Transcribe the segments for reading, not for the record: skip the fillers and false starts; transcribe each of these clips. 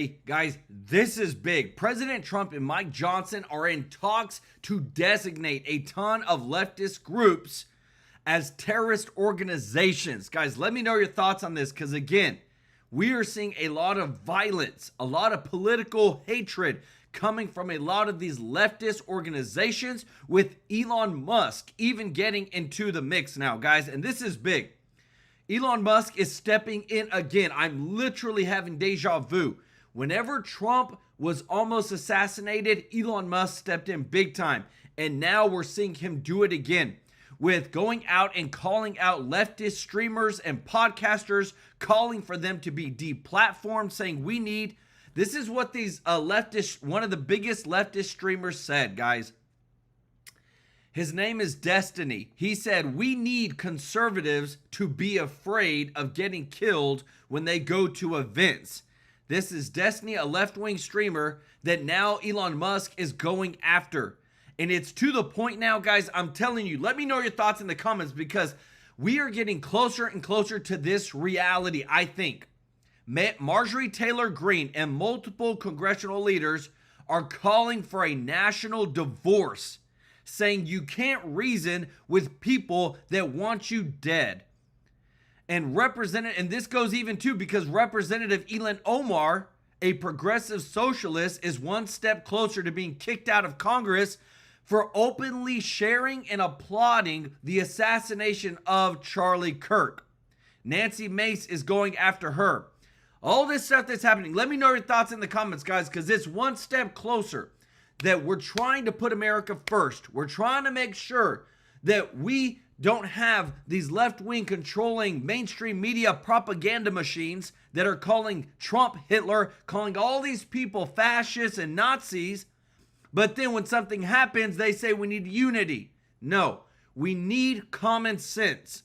Hey, guys, this is big. President Trump and Mike Johnson are in talks to designate a ton of leftist groups as terrorist organizations. Guys, let me know your thoughts on this because, again, we are seeing a lot of violence, a lot of political hatred coming from a lot of these leftist organizations, with Elon Musk even getting into the mix now, guys, and this is big. Elon Musk is stepping in again. I'm literally having deja vu. Whenever Trump was almost assassinated, Elon Musk stepped in big time. And now we're seeing him do it again with going out and calling out leftist streamers and podcasters, calling for them to be deplatformed, saying we need. This is what these leftist, one of the biggest leftist streamers said, guys. His name is Destiny. He said, we need conservatives to be afraid of getting killed when they go to events. This is Destiny, a left-wing streamer that now Elon Musk is going after. And it's to the point now, guys, I'm telling you, let me know your thoughts in the comments because we are getting closer and closer to this reality, I think. Marjorie Taylor Greene and multiple congressional leaders are calling for a national divorce, saying you can't reason with people that want you dead. And this goes even too because Representative Ilhan Omar, a progressive socialist, is one step closer to being kicked out of Congress for openly sharing and applauding the assassination of Charlie Kirk. Nancy Mace is going after her. All this stuff that's happening, let me know your thoughts in the comments, guys, because it's one step closer that we're trying to put America first. We're trying to make sure that we don't have these left-wing controlling mainstream media propaganda machines that are calling Trump Hitler, calling all these people fascists and Nazis. But then when something happens, they say we need unity. No, we need common sense.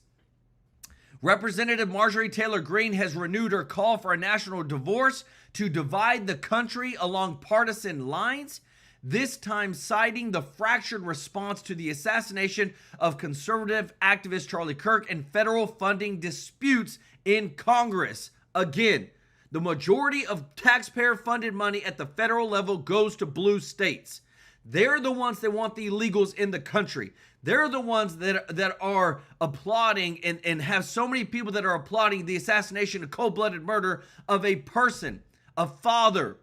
Representative Marjorie Taylor Greene has renewed her call for a national divorce to divide the country along partisan lines, this time citing the fractured response to the assassination of conservative activist Charlie Kirk and federal funding disputes in Congress. Again, the majority of taxpayer-funded money at the federal level goes to blue states. They're the ones that want the illegals in the country. They're the ones that are applauding and have so many people that are applauding the assassination and cold-blooded murder of a person, a father,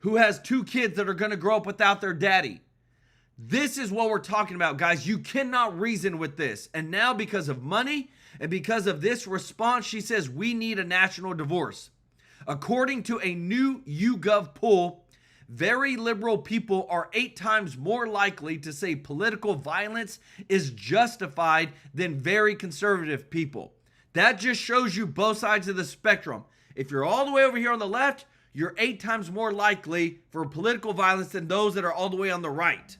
who has 2 kids that are going to grow up without their daddy. This is what we're talking about, guys. You cannot reason with this. And now because of money and because of this response, she says we need a national divorce. According to a new YouGov poll, very liberal people are 8 times more likely to say political violence is justified than very conservative people. That just shows you both sides of the spectrum. If you're all the way over here on the left, you're 8 times more likely for political violence than those that are all the way on the right.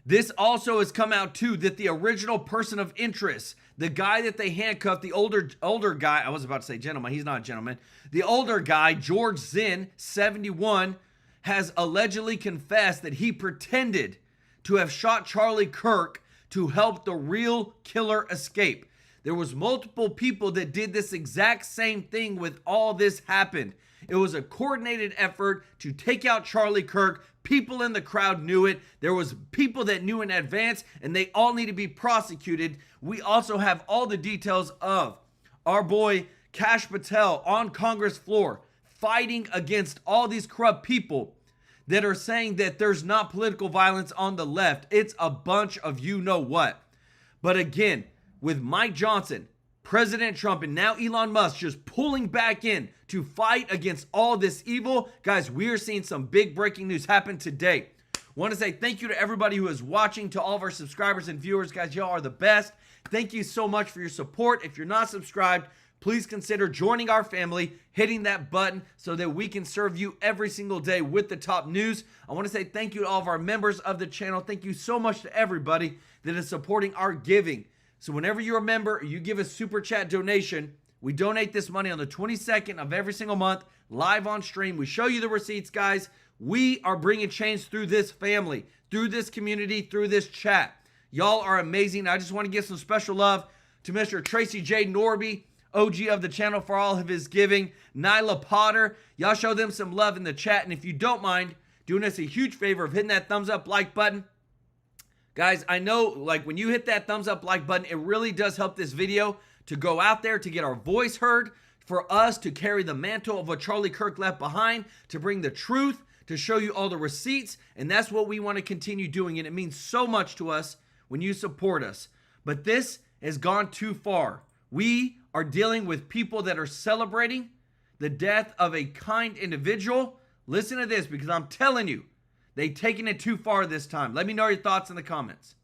This also has come out too that the original person of interest, the guy that they handcuffed, the older guy, I was about to say gentleman, he's not a gentleman. The older guy, George Zinn, 71, has allegedly confessed that he pretended to have shot Charlie Kirk to help the real killer escape. There was multiple people that did this exact same thing with all this happened. It was a coordinated effort to take out Charlie Kirk. People in the crowd knew it. There was people that knew in advance, and they all need to be prosecuted. We also have all the details of our boy Kash Patel on Congress floor fighting against all these corrupt people that are saying that there's not political violence on the left. It's a bunch of you-know-what. But again, with Mike Johnson, President Trump, and now Elon Musk just pulling back in to fight against all this evil. Guys, we are seeing some big breaking news happen today. Want to say thank you to everybody who is watching, to all of our subscribers and viewers. Guys, y'all are the best. Thank you so much for your support. If you're not subscribed, please consider joining our family, hitting that button so that we can serve you every single day with the top news. I want to say thank you to all of our members of the channel. Thank you so much to everybody that is supporting our giving. So whenever you're a member or you give a super chat donation, we donate this money on the 22nd of every single month, live on stream. We show you the receipts, guys. We are bringing change through this family, through this community, through this chat. Y'all are amazing. I just want to give some special love to Mr. Tracy J. Norby, OG of the channel, for all of his giving. Nyla Potter, y'all show them some love in the chat. And if you don't mind doing us a huge favor of hitting that thumbs up like button. Guys, I know like when you hit that thumbs up like button, it really does help this video to go out there, to get our voice heard, for us to carry the mantle of what Charlie Kirk left behind, to bring the truth, to show you all the receipts. And that's what we want to continue doing. And it means so much to us when you support us. But this has gone too far. We are dealing with people that are celebrating the death of a kind individual. Listen to this, because I'm telling you, they've taken it too far this time. Let me know your thoughts in the comments.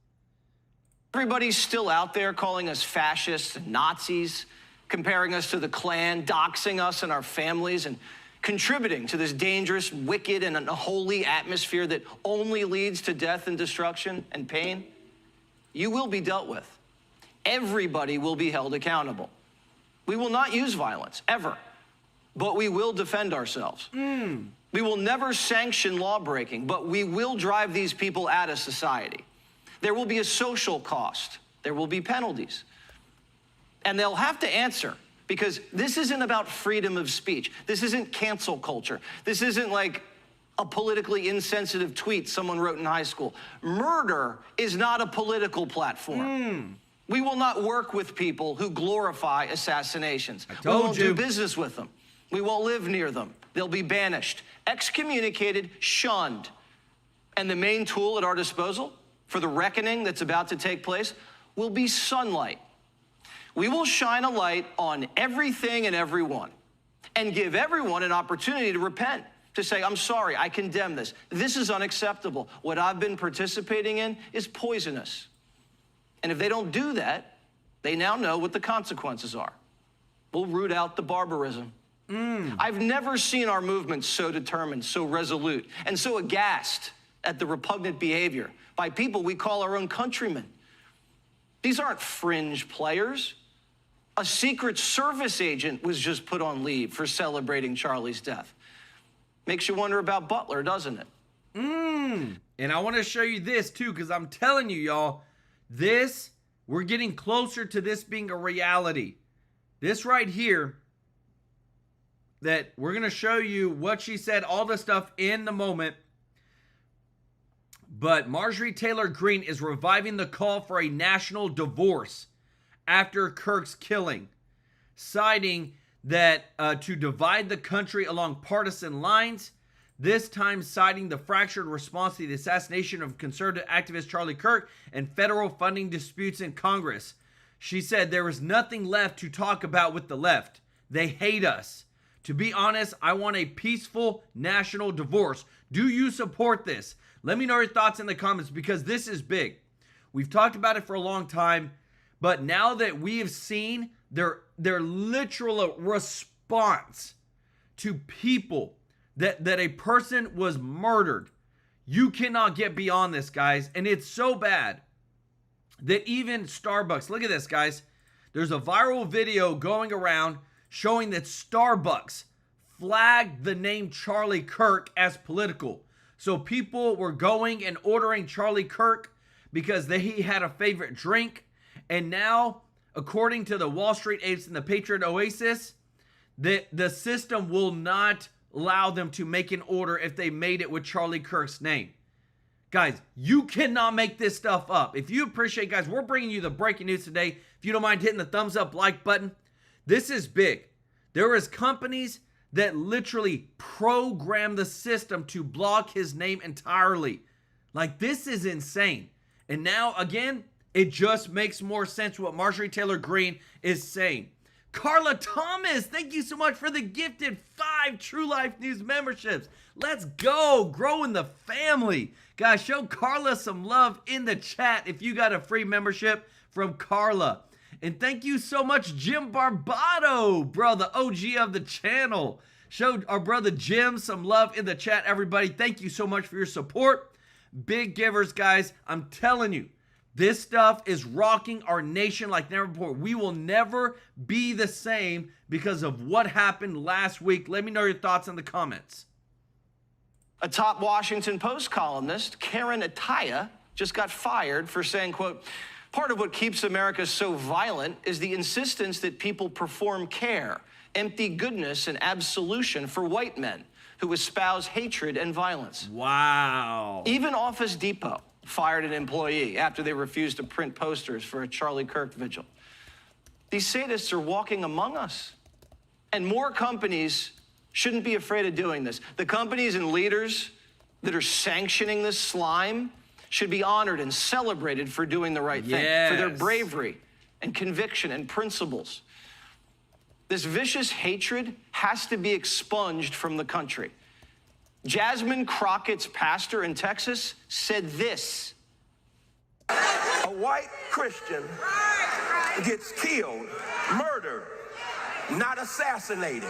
Everybody's still out there calling us fascists and Nazis, comparing us to the Klan, doxing us and our families, and contributing to this dangerous, wicked, and unholy atmosphere that only leads to death and destruction and pain. You will be dealt with. Everybody will be held accountable. We will not use violence, ever, but we will defend ourselves. We will never sanction lawbreaking, but we will drive these people out of society. There will be a social cost. There will be penalties. And they'll have to answer, because this isn't about freedom of speech. This isn't cancel culture. This isn't like a politically insensitive tweet someone wrote in high school. Murder is not a political platform. We will not work with people who glorify assassinations. We won't do business with them. We won't live near them. They'll be banished, excommunicated, shunned. And the main tool at our disposal for the reckoning that's about to take place will be sunlight. We will shine a light on everything and everyone and give everyone an opportunity to repent, to say, I'm sorry, I condemn this. This is unacceptable. What I've been participating in is poisonous. And if they don't do that, they now know what the consequences are. We'll root out the barbarism. I've never seen our movement so determined, so resolute, and so aghast at the repugnant behavior by people we call our own countrymen. These aren't fringe players. A Secret Service agent was just put on leave for celebrating Charlie's death. Makes you wonder about Butler, doesn't it? And I want to show you this too, because I'm telling you, y'all, we're getting closer to this being a reality. This right here, that we're going to show you what she said, all the stuff in the moment. But Marjorie Taylor Greene is reviving the call for a national divorce after Kirk's killing, citing that to divide the country along partisan lines, this time citing the fractured response to the assassination of conservative activist Charlie Kirk and federal funding disputes in Congress. She said, there is nothing left to talk about with the left. They hate us. To be honest, I want a peaceful national divorce. Do you support this? Let me know your thoughts in the comments, because this is big. We've talked about it for a long time, but now that we have seen their literal response to people that a person was murdered, you cannot get beyond this, guys. And it's so bad that even Starbucks, look at this, guys. There's a viral video going around showing that Starbucks flagged the name Charlie Kirk as political. So people were going and ordering Charlie Kirk because he had a favorite drink. And now, according to the Wall Street apes and the Patriot Oasis, the system will not allow them to make an order if they made it with Charlie Kirk's name. Guys, you cannot make this stuff up. If you appreciate, guys, we're bringing you the breaking news today. If you don't mind hitting the thumbs up like button, this is big. There is companies that literally program the system to block his name entirely. Like, this is insane. And now, again, it just makes more sense what Marjorie Taylor Greene is saying. Carla Thomas, thank you so much for the gifted 5 TrueLife News memberships. Let's go, growing the family. Guys, show Carla some love in the chat if you got a free membership from Carla. And thank you so much, Jim Barbado, bro, the OG of the channel. Show our brother Jim some love in the chat, everybody. Thank you so much for your support. Big givers, guys. I'm telling you, this stuff is rocking our nation like never before. We will never be the same because of what happened last week. Let me know your thoughts in the comments. A top Washington Post columnist, Karen Attiah, just got fired for saying, quote, Part of what keeps America so violent is the insistence that people perform care, empty goodness, and absolution for white men who espouse hatred and violence. Wow. Even Office Depot fired an employee after they refused to print posters for a Charlie Kirk vigil. These sadists are walking among us. And more companies shouldn't be afraid of doing this. The companies and leaders that are sanctioning this slime should be honored and celebrated for doing the right thing, for their bravery and conviction and principles. This vicious hatred has to be expunged from the country. Jasmine Crockett's pastor in Texas said this. A white Christian gets killed, murdered, not assassinated.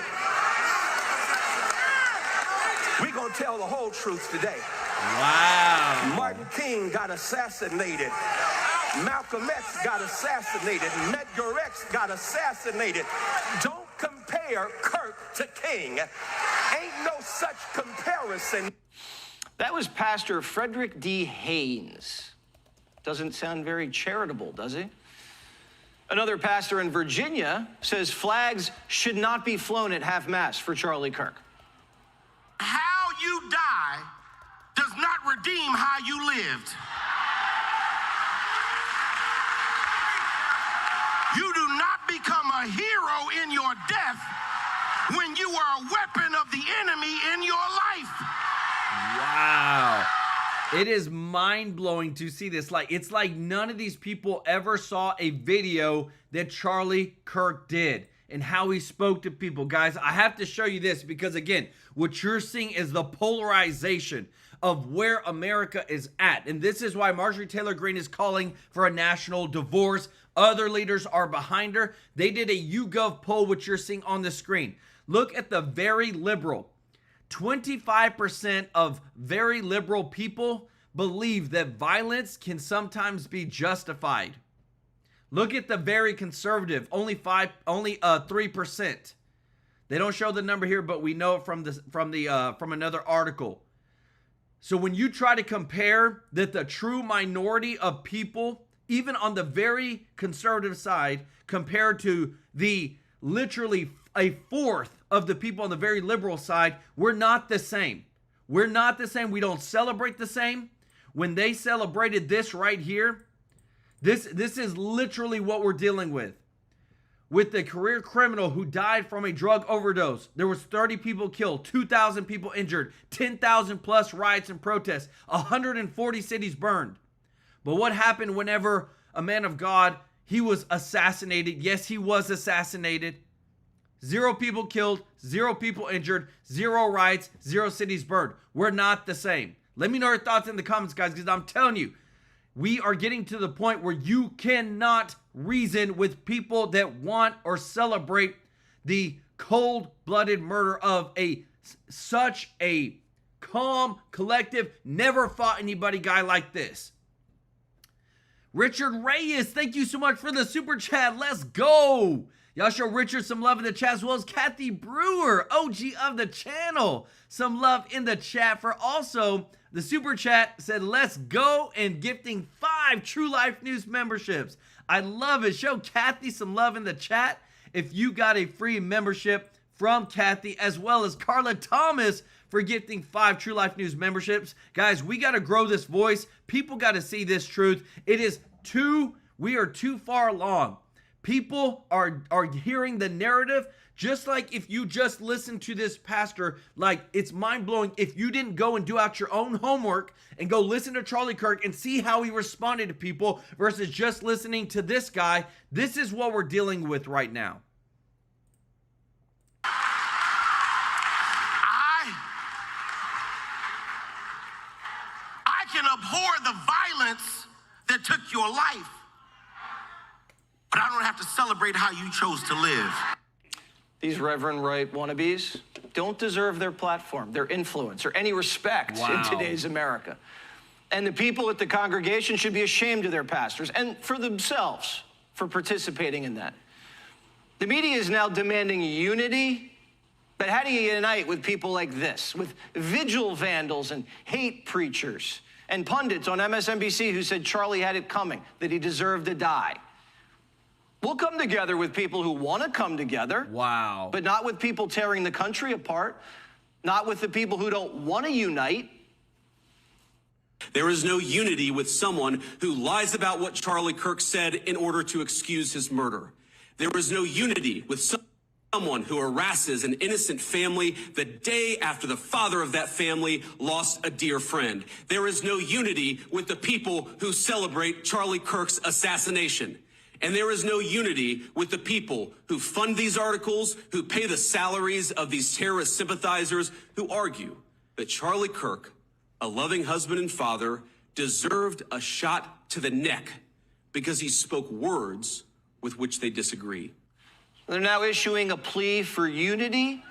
We're going to tell the whole truth today. Wow. Martin King got assassinated. Malcolm X got assassinated. Medgar X got assassinated. Don't compare Kirk to King. Ain't no such comparison. That was Pastor Frederick D. Haynes. Doesn't sound very charitable, does he? Another pastor in Virginia says flags should not be flown at half-mast for Charlie Kirk. How you die does not redeem how you lived. You do not become a hero in your death when you are a weapon of the enemy in your life. Wow. It is mind-blowing to see this. It's like none of these people ever saw a video that Charlie Kirk did and how he spoke to people. Guys, I have to show you this because, again, what you're seeing is the polarization of where America is at. And this is why Marjorie Taylor Greene is calling for a national divorce. Other leaders are behind her. They did a YouGov poll, which you're seeing on the screen. Look at the very liberal. 25% of very liberal people believe that violence can sometimes be justified. Look at the very conservative, only 3%. They don't show the number here, but we know it from another article. So when you try to compare that the true minority of people, even on the very conservative side, compared to the literally a fourth of the people on the very liberal side, we're not the same. We're not the same. We don't celebrate the same. When they celebrated this right here, this is literally what we're dealing with. With the career criminal who died from a drug overdose. There was 30 people killed, 2,000 people injured, 10,000 plus riots and protests, 140 cities burned. But what happened whenever a man of God, he was assassinated? Yes, he was assassinated. 0 people killed, 0 people injured, 0 riots, 0 cities burned. We're not the same. Let me know your thoughts in the comments, guys, because I'm telling you, we are getting to the point where you cannot reason with people that want or celebrate the cold-blooded murder of such a calm, collective, never fought anybody guy like this. Richard Reyes, thank you so much for the super chat. Let's go. Y'all show Richard some love in the chat, as well as Kathy Brewer, OG of the channel. Some love in the chat for also the super chat said, let's go, and gifting 5 TrueLife News memberships. I love it. Show Kathy some love in the chat if you got a free membership from Kathy, as well as Carla Thomas for gifting 5 TrueLife News memberships. Guys, we got to grow this voice. People got to see this truth. We are too far along. People are hearing the narrative, just like if you just listen to this pastor, like it's mind-blowing if you didn't go and do out your own homework and go listen to Charlie Kirk and see how he responded to people versus just listening to this guy. This is what we're dealing with right now. I can abhor the violence that took your life, but I don't have to celebrate how you chose to live. These Reverend Right wannabes don't deserve their platform, their influence, or any respect in today's America. And the people at the congregation should be ashamed of their pastors and for themselves for participating in that. The media is now demanding unity, but how do you unite with people like this, with vigil vandals and hate preachers? and pundits on MSNBC who said Charlie had it coming, that he deserved to die. We'll come together with people who want to come together. Wow. But not with people tearing the country apart, not with the people who don't want to unite. There is no unity with someone who lies about what Charlie Kirk said in order to excuse his murder. There is no unity with someone who harasses an innocent family the day after the father of that family lost a dear friend. There is no unity with the people who celebrate Charlie Kirk's assassination. And there is no unity with the people who fund these articles, who pay the salaries of these terrorist sympathizers, who argue that Charlie Kirk, a loving husband and father, deserved a shot to the neck because he spoke words with which they disagree. They're now issuing a plea for unity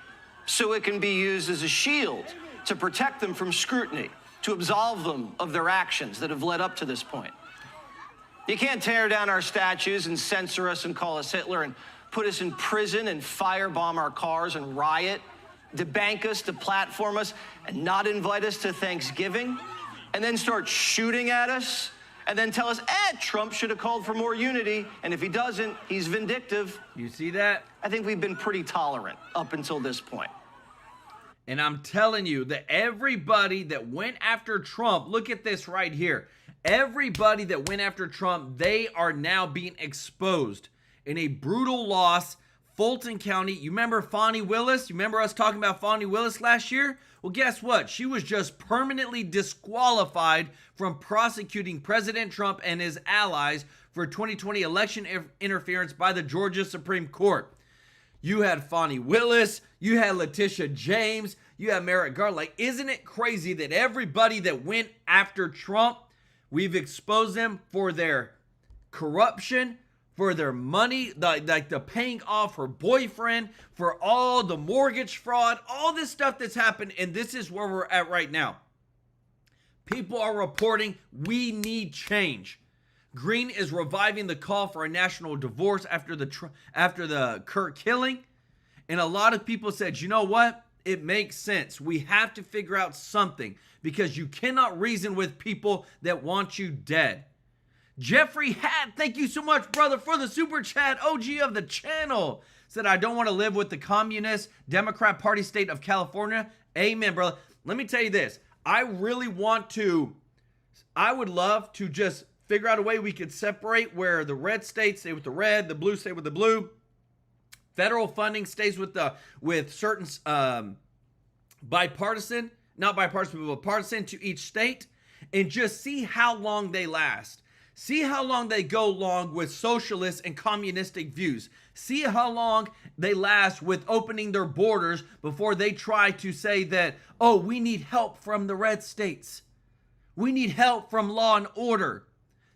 so it can be used as a shield to protect them from scrutiny, to absolve them of their actions that have led up to this point. You can't tear down our statues and censor us and call us Hitler and put us in prison and firebomb our cars and riot, debank us, deplatform us, and not invite us to Thanksgiving, and then start shooting at us, and then tell us, Trump should have called for more unity, and if he doesn't, he's vindictive. You see that? I think we've been pretty tolerant up until this point. And I'm telling you that everybody that went after Trump, look at this right here. Everybody that went after Trump, they are now being exposed in a brutal loss. Fulton County, you remember Fani Willis? You remember us talking about Fani Willis last year? Well, guess what? She was just permanently disqualified from prosecuting President Trump and his allies for 2020 election interference by the Georgia Supreme Court. You had Fani Willis, you had Letitia James, you had Merrick Garland. Like, isn't it crazy that everybody that went after Trump, we've exposed them for their corruption, for their money, like the paying off her boyfriend, for all the mortgage fraud, all this stuff that's happened, and this is where we're at right now. People are reporting we need change. Green is reviving the call for a national divorce after the Kirk killing, and a lot of people said, you know what? It makes sense. We have to figure out something because you cannot reason with people that want you dead. Jeffrey Hatt, thank you so much, brother, for the super chat. OG of the channel said, I don't want to live with the communist Democrat Party state of California. Amen, brother. Let me tell you this. I would love to just figure out a way we could separate where the red states stay with the red, the blue stay with the blue. Federal funding stays with certain bipartisan, not bipartisan, but partisan to each state, and just see how long they last. See how long they go along with socialist and communistic views. See how long they last with opening their borders before they try to say that, oh, we need help from the red states. We need help from law and order.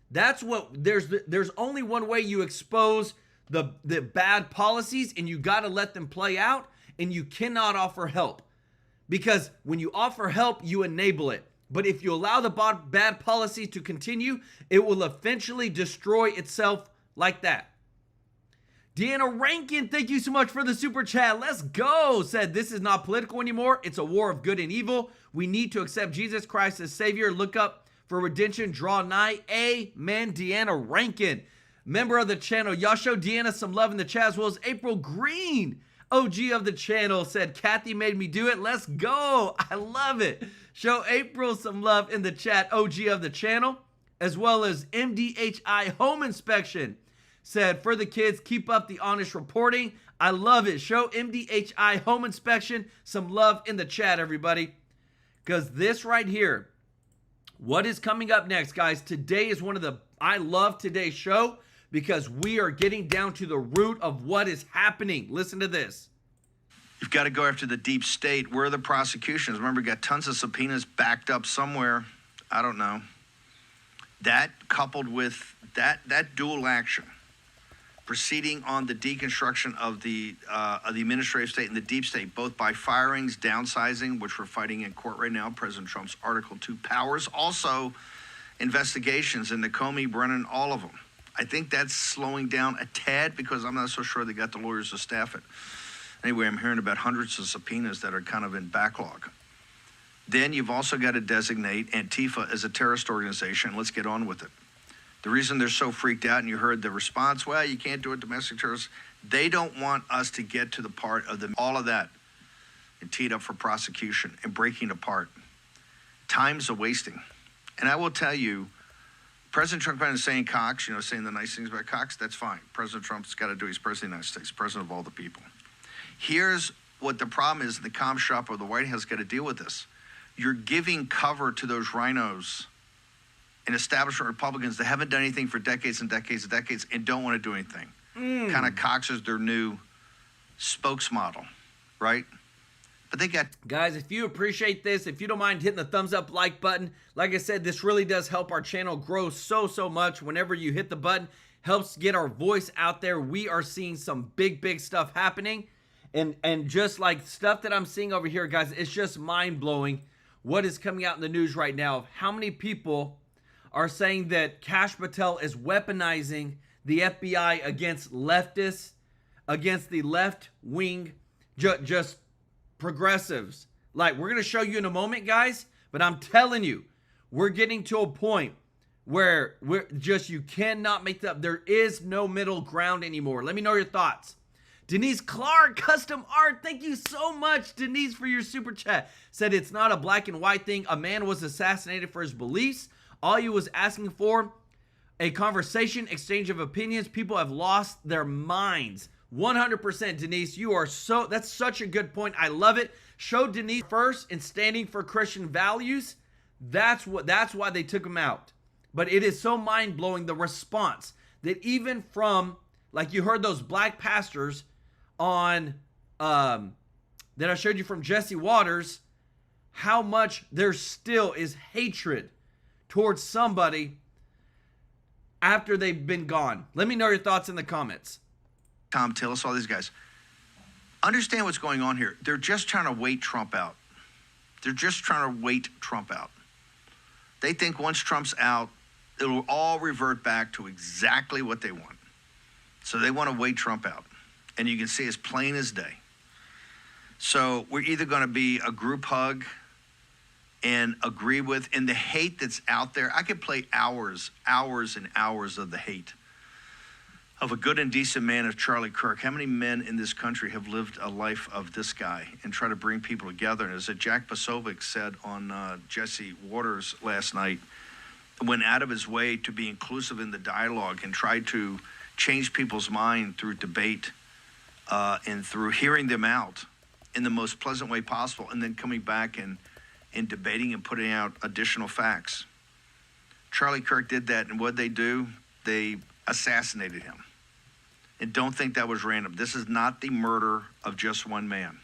That's what, there's only one way you expose the bad policies, and you got to let them play out, and you cannot offer help. Because when you offer help, you enable it. But if you allow the bad policy to continue, it will eventually destroy itself like that. Deanna Rankin, thank you so much for the super chat. Let's go. Said, this is not political anymore. It's a war of good and evil. We need to accept Jesus Christ as Savior. Look up for redemption. Draw nigh. Amen. Deanna Rankin, member of the channel. Y'all show Deanna some love in the chat, as well as April Green, OG of the channel, said, Kathy made me do it. Let's go. I love it. Show April some love in the chat, OG of the channel, as well as MDHI Home Inspection, said, for the kids, keep up the honest reporting. I love it. Show MDHI Home Inspection some love in the chat, everybody. Because this right here, what is coming up next, guys? Today is I love today's show because we are getting down to the root of what is happening. Listen to this. You've got to go after the deep state. Where are the prosecutions? Remember, you got tons of subpoenas backed up somewhere. I don't know. That coupled with that dual action, proceeding on the deconstruction of the administrative state and the deep state, both by firings, downsizing, which we're fighting in court right now, President Trump's Article 2 powers, also investigations into Comey, Brennan, all of them. I think that's slowing down a tad because I'm not so sure they got the lawyers to staff it. Anyway, I'm hearing about hundreds of subpoenas that are kind of in backlog. then you've also got to designate Antifa as a terrorist organization. Let's get on with it. The reason they're so freaked out, and you heard the response, well, you can't do it, domestic terrorists. They don't want us to get to the part of all of that and teed up for prosecution and breaking apart. Time's a wasting. And I will tell you, President Trump is saying Cox, saying the nice things about Cox, that's fine. President Trump's got to do, he's president of the United States, president of all the people. Here's what the problem is, the comm shop of the White House got to deal with this. You're giving cover to those rhinos and establishment Republicans that haven't done anything for decades and decades and decades and don't want to do anything. Kind of Cox is their new spokesmodel, right? But they got... Guys, if you appreciate this, if you don't mind hitting the thumbs up like button, like I said, this really does help our channel grow so much. Whenever you hit the button, helps get our voice out there. We are seeing some big stuff happening. And just like stuff that I'm seeing over here, guys, it's just mind-blowing what is coming out in the news right now of how many people are saying that Kash Patel is weaponizing the FBI against leftists, against the left-wing, just progressives. Like, we're going to show you in a moment, guys, but I'm telling you, we're getting to a point where you cannot make that. There is no middle ground anymore. Let me know your thoughts. Denise Clark, custom art. Thank you so much, Denise, for your super chat. Said it's not a black and white thing. A man was assassinated for his beliefs. All you was asking for, a conversation, exchange of opinions. People have lost their minds. 100%, Denise. You are that's such a good point. I love it. Show Denise first in standing for Christian values. That's why they took him out. But it is so mind-blowing, the response that even from, like you heard those black pastors on that I showed you from Jesse Waters, how much there still is hatred towards somebody after they've been gone. Let me know your thoughts in the comments. Tom Tillis, all these guys. Understand what's going on here. They're just trying to wait Trump out. They're just trying to wait Trump out. They think once Trump's out, it'll all revert back to exactly what they want. So they want to wait Trump out. And you can see as plain as day. So we're either going to be a group hug and agree with, and the hate that's out there, I could play hours and hours of the hate of a good and decent man of Charlie Kirk. How many men in this country have lived a life of this guy and try to bring people together? And as Jack Posobiec said on Jesse Waters last night, went out of his way to be inclusive in the dialogue and tried to change people's mind through debate and through hearing them out in the most pleasant way possible, and then coming back and debating and putting out additional facts. Charlie Kirk did that, and what they do? They assassinated him. And don't think that was random. This is not the murder of just one man.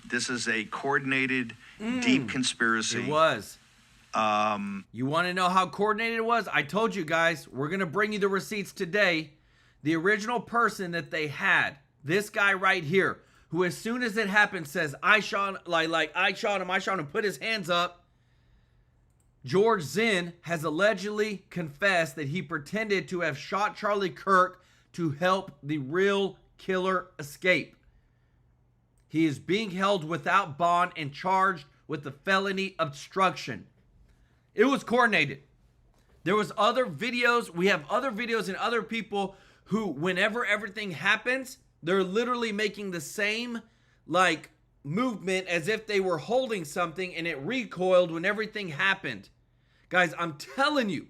This is a coordinated, deep conspiracy. It was. You want to know how coordinated it was? I told you guys, we're going to bring you the receipts today. The original person that they had, this guy right here, who as soon as it happened says, I shot him, put his hands up. George Zinn has allegedly confessed that he pretended to have shot Charlie Kirk to help the real killer escape. He is being held without bond and charged with the felony obstruction. It was coordinated. There was other videos. We have other videos and other people who, whenever everything happens, they're literally making the same movement as if they were holding something and it recoiled when everything happened. Guys, I'm telling you,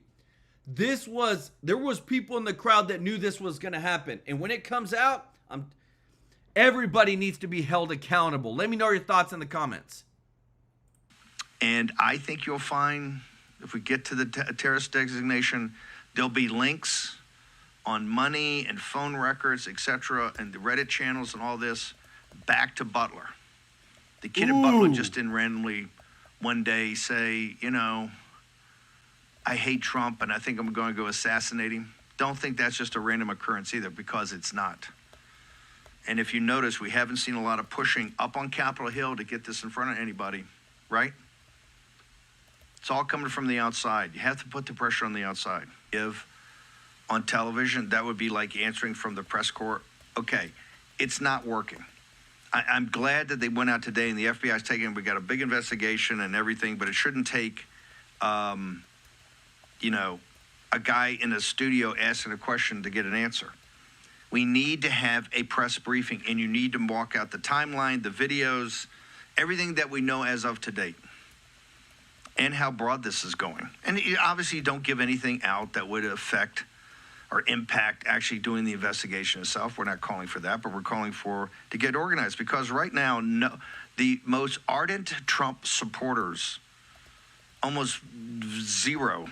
there was people in the crowd that knew this was going to happen. And when it comes out, everybody needs to be held accountable. Let me know your thoughts in the comments. And I think you'll find, if we get to the terrorist designation, there'll be links on money and phone records, etc., and the Reddit channels and all this, back to Butler. The kid at Butler just didn't randomly one day say, I hate Trump and I think I'm going to go assassinate him. Don't think that's just a random occurrence either, because it's not. And if you notice, we haven't seen a lot of pushing up on Capitol Hill to get this in front of anybody, right? It's all coming from the outside. You have to put the pressure on the outside. If on television, that would be like answering from the press corps. Okay, it's not working. I'm glad that they went out today and the FBI's taking. We got a big investigation and everything, but it shouldn't take, you know, a guy in a studio asking a question to get an answer. We need to have a press briefing, and you need to walk out the timeline, the videos, everything that we know as of to date, and how broad this is going. And obviously, you don't give anything out that would affect or impact actually doing the investigation itself. We're not calling for that, but we're calling for to get organized, because right now, the most ardent Trump supporters, almost zero,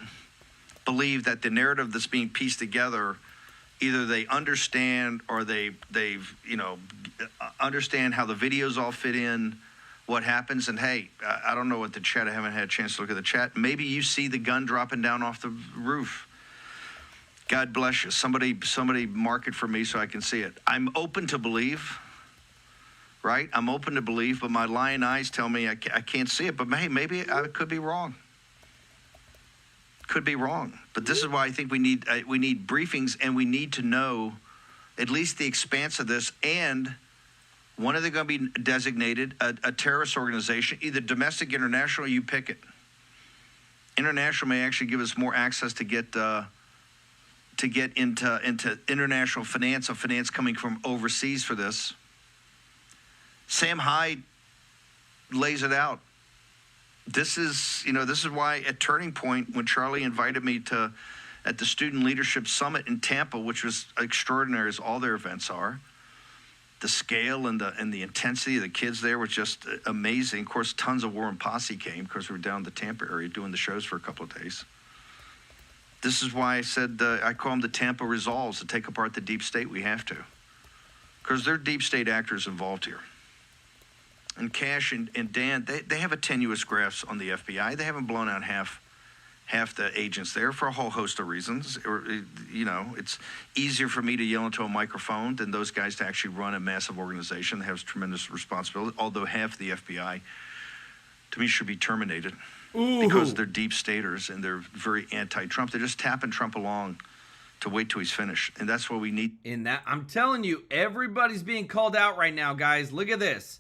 believe that the narrative that's being pieced together, either they understand or they've understand how the videos all fit in, what happens. And hey, I don't know what the chat, I haven't had a chance to look at the chat. Maybe you see the gun dropping down off the roof. God bless you. Somebody mark it for me so I can see it. I'm open to believe, right? I'm open to believe, but my lying eyes tell me I can't see it. But hey, maybe I could be wrong. Could be wrong. But this is why I think we need briefings, and we need to know at least the expanse of this. And when are they going to be designated a terrorist organization, either domestic, international? You pick it. International may actually give us more access to get into international finance, of finance coming from overseas for this. Sam Hyde lays it out. This is why at Turning Point, when Charlie invited me at the Student Leadership Summit in Tampa, which was extraordinary as all their events are, the scale and the intensity of the kids there was just amazing. Of course, tons of War and Posse came because we were down in the Tampa area doing the shows for a couple of days. This is why I said I call them the Tampa Resolves, to take apart the deep state. We have to, because there are deep state actors involved here. And Cash and Dan, they have a tenuous grasp on the FBI. They haven't blown out half the agents there for a whole host of reasons. It's easier for me to yell into a microphone than those guys to actually run a massive organization that has tremendous responsibility, although half the FBI, to me, should be terminated. Ooh. Because they're deep staters and they're very anti-Trump. They're just tapping Trump along to wait till he's finished. And that's what we need. In that, I'm telling you, everybody's being called out right now, guys. Look at this.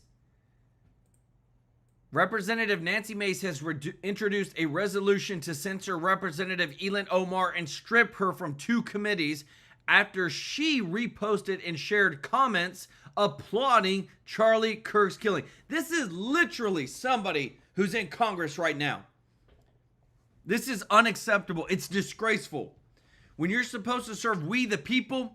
Representative Nancy Mace has introduced a resolution to censor Representative Ilhan Omar and strip her from 2 committees after she reposted and shared comments applauding Charlie Kirk's killing. This is literally somebody who's in Congress right now. This is unacceptable. It's disgraceful. When you're supposed to serve we the people,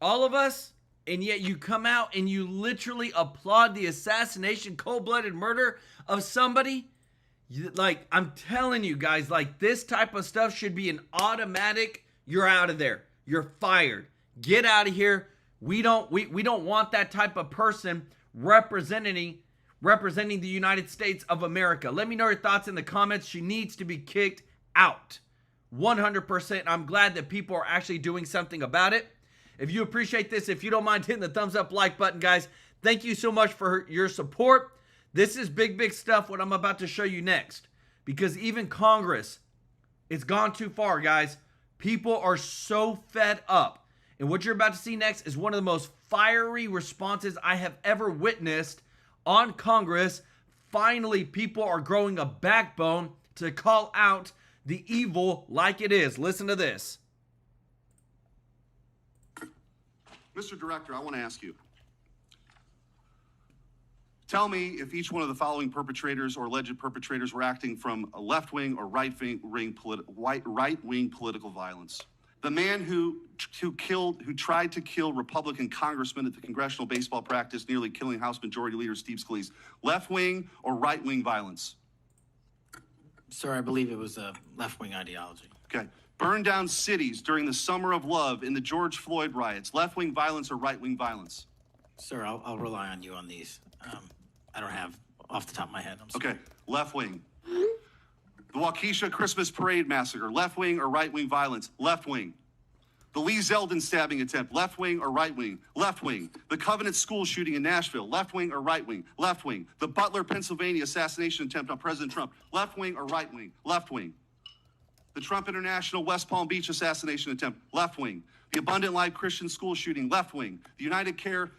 all of us, and yet you come out and you literally applaud the assassination, cold-blooded murder of somebody. Like, I'm telling you guys, like, this type of stuff should be an automatic, you're out of there. You're fired. Get out of here. We don't want that type of person representing the United States of America. Let me know your thoughts in the comments. She needs to be kicked out. 100%. I'm glad that people are actually doing something about it. If you appreciate this, if you don't mind hitting the thumbs up like button, guys, thank you so much for your support. This is big, big stuff, what I'm about to show you next. Because even Congress, it's gone too far, guys. People are so fed up. And what you're about to see next is one of the most fiery responses I have ever witnessed on Congress. Finally, people are growing a backbone to call out the evil like it is. Listen to this. Mr. Director, I want to ask you, tell me if each one of the following perpetrators or alleged perpetrators were acting from a left-wing or right-wing political violence. The man who tried to kill Republican congressman at the congressional baseball practice, nearly killing House Majority Leader Steve Scalise, left-wing or right-wing violence? Sir, I believe it was a left-wing ideology. Okay. Burned down cities during the Summer of Love in the George Floyd riots, left-wing violence or right-wing violence? Sir, I'll rely on you on these. I don't have off the top of my head. I'm sorry. Okay, left-wing. The Waukesha Christmas Parade massacre, left-wing or right-wing violence? Left-wing. The Lee Zeldin stabbing attempt, left-wing or right-wing? Left-wing. The Covenant school shooting in Nashville, left-wing or right-wing? Left-wing. The Butler, Pennsylvania assassination attempt on President Trump, left-wing or right-wing? Left-wing. The Trump International West Palm Beach assassination attempt, left-wing. The Abundant Life Christian school shooting, left-wing. The United Care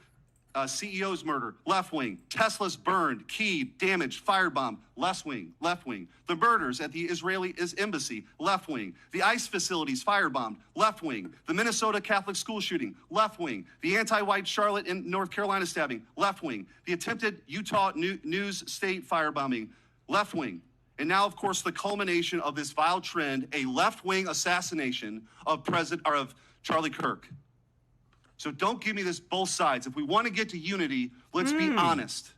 CEOs murdered, left wing. Tesla's burned, keyed, damaged, firebombed, left wing, left wing. The murders at the Israeli embassy, left wing. The ICE facilities firebombed, left wing. The Minnesota Catholic school shooting, left wing. The anti-white Charlotte and North Carolina stabbing, left wing. The attempted Utah News State firebombing, left wing. And now, of course, the culmination of this vile trend, a left-wing assassination of Charlie Kirk. So don't give me this both sides. If we want to get to unity, let's be honest.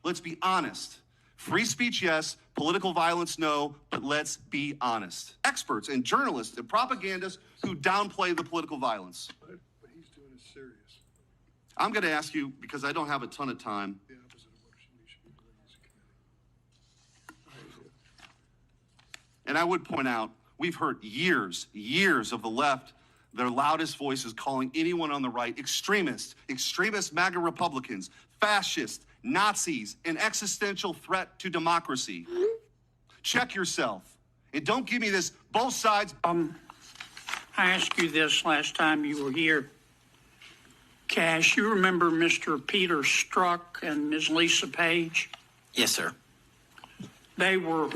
Let's be honest. Free speech, yes. Political violence, no. But let's be honest. Experts and journalists and propagandists who downplay the political violence. But he's doing it serious. I'm going to ask you, because I don't have a ton of time. The opposite of what we should be doing as a community. And I would point out, we've heard years of the left, their loudest voices calling anyone on the right extremist MAGA Republicans, fascists, Nazis, an existential threat to democracy. Check yourself. And don't give me this both sides. I asked you this last time you were here. Cash, you remember Mr. Peter Strzok and Ms. Lisa Page? Yes, sir. Mr.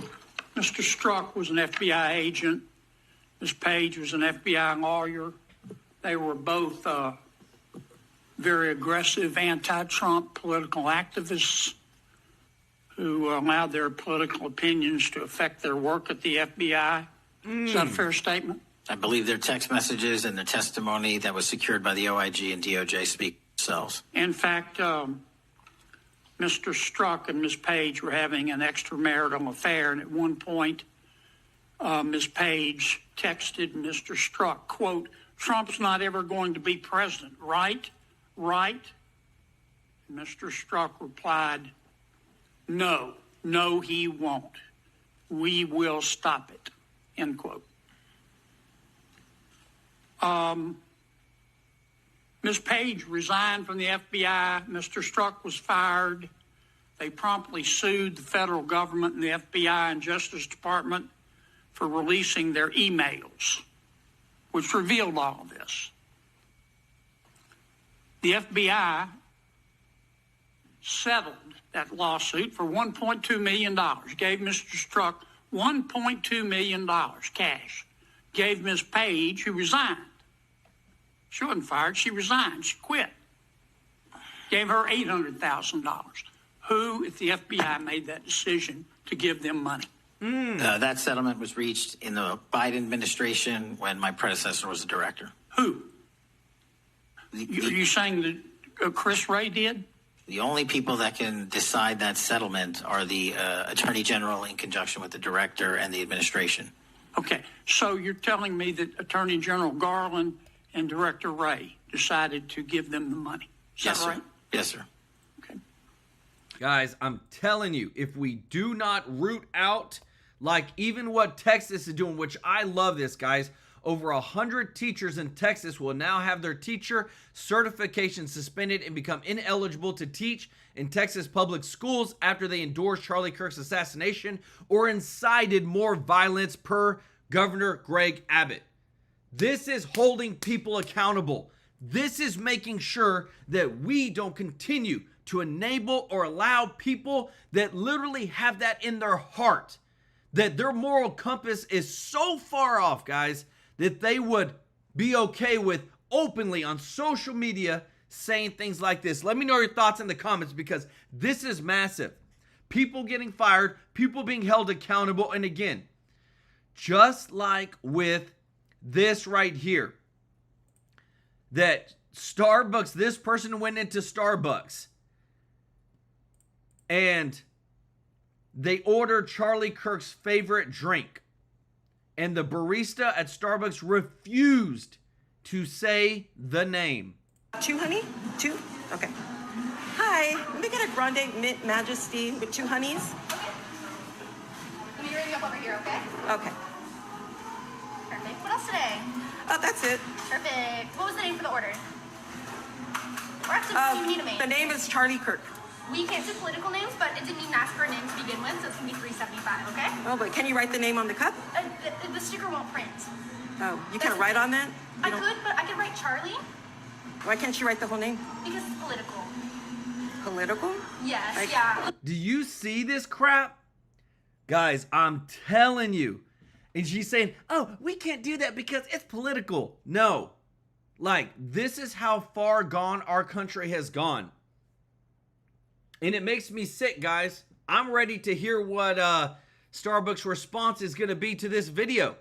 Strzok was an FBI agent. Ms. Page was an FBI lawyer. They were both very aggressive anti-Trump political activists who allowed their political opinions to affect their work at the FBI. Is that a fair statement? I believe their text messages and their testimony that was secured by the OIG and DOJ speak for themselves. In fact, Mr. Strzok and Ms. Page were having an extramarital affair, and at one point, Ms. Page texted Mr. Strzok, quote, "Trump's not ever going to be president, right? Right?" Mr. Strzok replied, no, he won't. We will stop it, end quote. Ms. Page resigned from the FBI. Mr. Strzok was fired. They promptly sued the federal government and the FBI and Justice Department for releasing their emails, which revealed all of this. The FBI settled that lawsuit for $1.2 million, gave Mr. Strzok $1.2 million cash, gave Ms. Page, who resigned. She wasn't fired, she resigned, she quit. Gave her $800,000. Who, if the FBI made that decision to give them money? That settlement was reached in the Biden administration when my predecessor was the director. Who? Are you saying that Chris Wray did? The only people that can decide that settlement are the Attorney General in conjunction with the director and the administration. Okay, so you're telling me that Attorney General Garland and Director Wray decided to give them the money. Is that right? Sir. Yes, sir. Okay. Guys, I'm telling you, if we do not root out, like even what Texas is doing, which I love this, guys, over 100 teachers in Texas will now have their teacher certification suspended and become ineligible to teach in Texas public schools after they endorsed Charlie Kirk's assassination or incited more violence, per Governor Greg Abbott. This is holding people accountable. This is making sure that we don't continue to enable or allow people that literally have that in their heart, that their moral compass is so far off, guys, that they would be okay with openly on social media saying things like this. Let me know your thoughts in the comments, because this is massive. People getting fired, people being held accountable. And again, just like with this right here, that Starbucks, this person went into Starbucks and they ordered Charlie Kirk's favorite drink, and the barista at Starbucks refused to say the name. 2, honey? 2? Okay. Hi, let me get a grande mint majesty with 2 honeys. Let me ring you up over here, okay? Okay. Perfect. What else today? That's it. Perfect. What was the name for the order? Or actually, you need a name. The name is Charlie Kirk. We can't do political names, but it didn't even ask for a name to begin with, so it's gonna be $3.75, okay? Oh, but can you write the name on the cup? The sticker won't print. Oh, you can't write on that? I could, but I could write Charlie Why can't you write the whole name? because it's political. Political? Yes, yeah. Do you see this crap? Guys, I'm telling you. And she's saying, oh, we can't do that because it's political. No. Like, this is how far gone our country has gone. And it makes me sick, guys. I'm ready to hear what Starbucks' response is going to be to this video.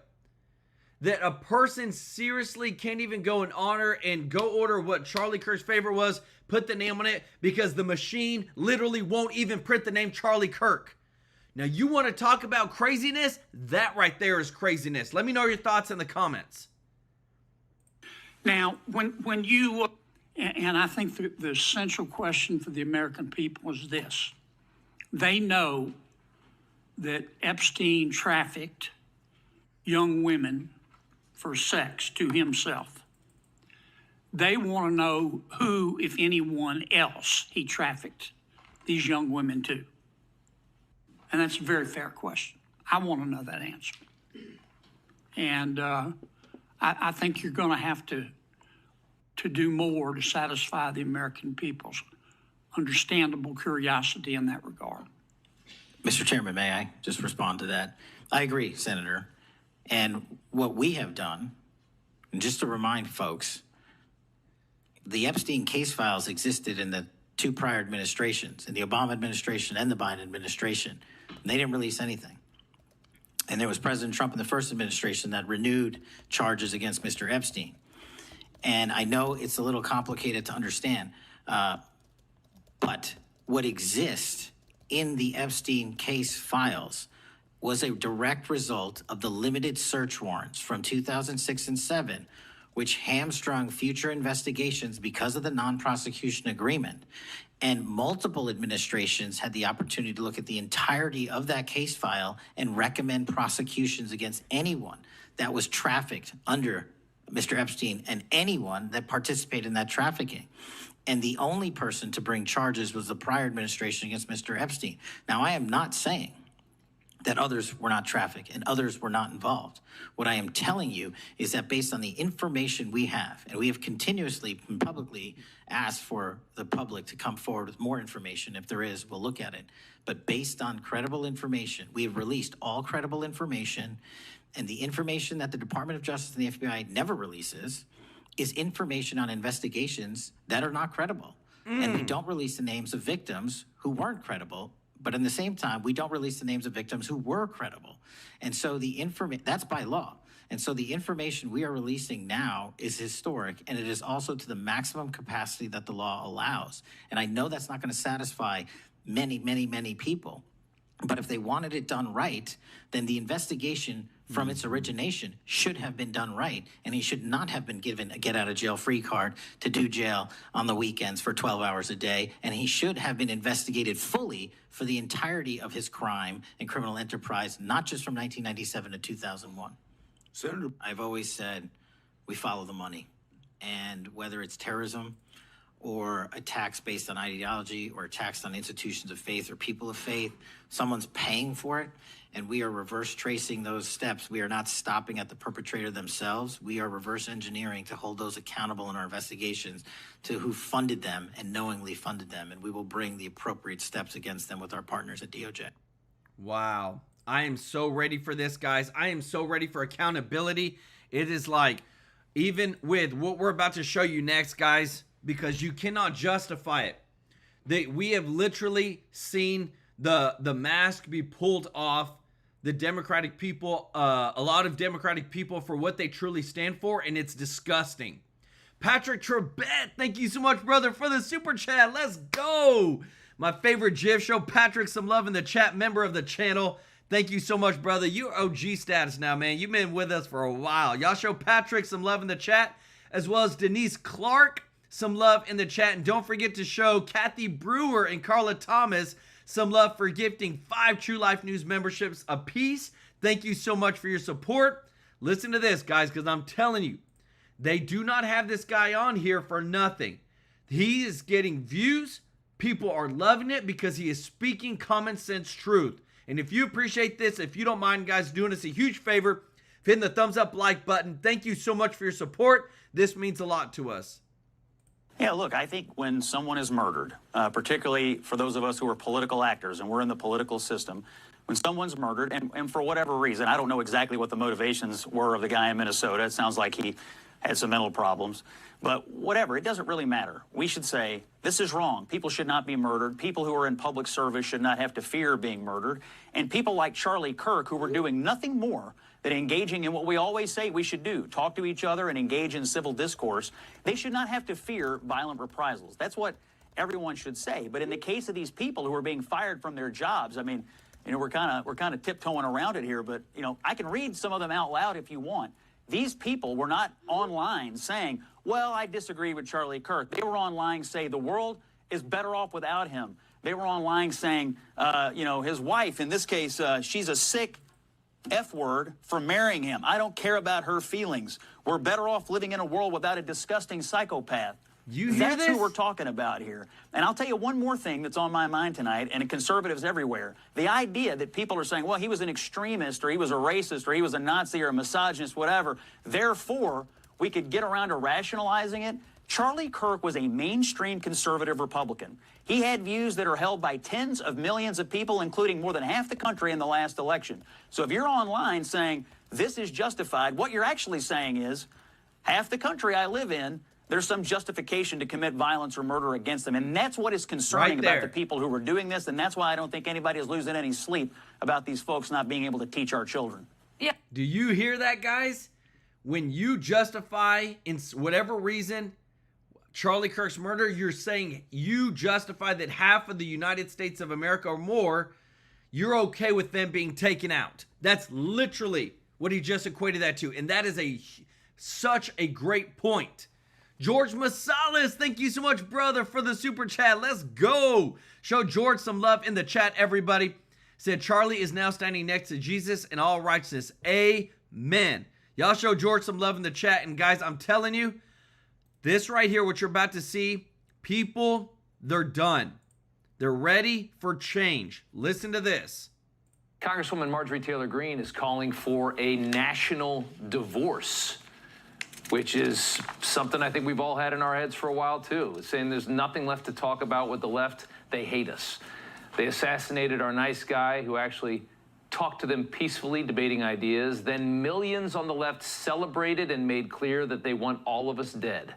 That a person seriously can't even go and honor and go order what Charlie Kirk's favorite was, put the name on it, because the machine literally won't even print the name Charlie Kirk. Now, you want to talk about craziness? That right there is craziness. Let me know your thoughts in the comments. Now, when you, and I think the essential question for the American people is this. They know that Epstein trafficked young women for sex to himself. They want to know who, if anyone else, he trafficked these young women to. And that's a very fair question. I want to know that answer. And I think you're going to have to do more to satisfy the American people's understandable curiosity in that regard. Mr. Chairman, may I just respond to that? I agree, Senator. And what we have done, and just to remind folks, the Epstein case files existed in the two prior administrations, in the Obama administration and the Biden administration. And they didn't release anything. And there was President Trump in the first administration that renewed charges against Mr. Epstein. And I know it's a little complicated to understand, but what exists in the Epstein case files was a direct result of the limited search warrants from 2006 and 7, which hamstrung future investigations because of the non-prosecution agreement. And multiple administrations had the opportunity to look at the entirety of that case file and recommend prosecutions against anyone that was trafficked under Mr. Epstein and anyone that participated in that trafficking. And the only person to bring charges was the prior administration against Mr. Epstein. Now, I am not saying that others were not trafficked and others were not involved. What I am telling you is that based on the information we have, and we have continuously and publicly asked for the public to come forward with more information. If there is, we'll look at it. But based on credible information, we have released all credible information, and the information that the Department of Justice and the FBI never releases is information on investigations that are not credible. And we don't release the names of victims who weren't credible. But in the same time, we don't release the names of victims who were credible. And so the information, that's by law. And so the information we are releasing now is historic, and it is also to the maximum capacity that the law allows. And I know that's not going to satisfy many, many, many people. But if they wanted it done right, then the investigation from its origination should have been done right, and he should not have been given a get-out-of-jail-free card to do jail on the weekends for 12 hours a day, and he should have been investigated fully for the entirety of his crime and criminal enterprise, not just from 1997 to 2001. Senator, I've always said we follow the money, and whether it's terrorism or attacks based on ideology or attacks on institutions of faith or people of faith, someone's paying for it, and we are reverse tracing those steps. We are not stopping at the perpetrator themselves. We are reverse engineering to hold those accountable in our investigations to who funded them and knowingly funded them, and we will bring the appropriate steps against them with our partners at DOJ. Wow. I am so ready for this, guys. I am so ready for accountability. It is like, even with what we're about to show you next, guys, because you cannot justify it. We have literally seen the mask be pulled off the Democratic people, a lot of Democratic people, for what they truly stand for, and it's disgusting. Patrick Trebet, thank you so much, brother, for the super chat. Let's go. My favorite GIF, show Patrick some love in the chat, member of the channel. Thank you so much, brother. You're OG status now, man. You've been with us for a while. Y'all show Patrick some love in the chat, as well as Denise Clark some love in the chat. And don't forget to show Kathy Brewer and Carla Thomas some love for gifting 5 TrueLife News memberships apiece. Thank you so much for your support. Listen to this, guys, because I'm telling you, they do not have this guy on here for nothing. He is getting views. People are loving it because he is speaking common sense truth. And if you appreciate this, if you don't mind, guys, doing us a huge favor, hitting the thumbs up like button. Thank you so much for your support. This means a lot to us. Yeah, look, I think when someone is murdered, particularly for those of us who are political actors and we're in the political system, when someone's murdered, and for whatever reason, I don't know exactly what the motivations were of the guy in Minnesota. It sounds like he had some mental problems. But whatever, it doesn't really matter. We should say, this is wrong. People should not be murdered. People who are in public service should not have to fear being murdered. And people like Charlie Kirk, who were doing nothing more than engaging in what we always say we should do, talk to each other and engage in civil discourse, they should not have to fear violent reprisals. That's what everyone should say. But in the case of these people who are being fired from their jobs, I mean, you know, we're kind of tiptoeing around it here, but, you know, I can read some of them out loud if you want. These people were not online saying, well, I disagree with Charlie Kirk. They were online saying the world is better off without him. They were online saying, you know, his wife, in this case, she's a sick F word for marrying him. I don't care about her feelings. We're better off living in a world without a disgusting psychopath. You hear That's this? who we're talking about here. And I'll tell you one more thing that's on my mind tonight, and conservatives everywhere. The idea that people are saying, well, he was an extremist, or he was a racist, or he was a Nazi, or a misogynist, whatever. Therefore, we could get around to rationalizing it. Charlie Kirk was a mainstream conservative Republican. He had views that are held by tens of millions of people, including more than half the country in the last election. So if you're online saying this is justified, what you're actually saying is half the country I live in, there's some justification to commit violence or murder against them. And that's what is concerning about the people who are doing this. And that's why I don't think anybody is losing any sleep about these folks not being able to teach our children. Yeah. Do you hear that, guys? When you justify, in whatever reason, Charlie Kirk's murder, you're saying you justify that half of the United States of America or more, you're okay with them being taken out. That's literally what he just equated that to. And that is such a great point. George Masalis, thank you so much, brother, for the super chat. Let's go. Show George some love in the chat, everybody. Said Charlie is now standing next to Jesus in all righteousness. Amen. Y'all show George some love in the chat. And guys, I'm telling you, this right here, what you're about to see, people, they're done. They're ready for change. Listen to this. Congresswoman Marjorie Taylor Greene is calling for a national divorce, which is something I think we've all had in our heads for a while, too. It's saying there's nothing left to talk about with the left. They hate us. They assassinated our nice guy who actually talked to them peacefully, debating ideas. Then millions on the left celebrated and made clear that they want all of us dead.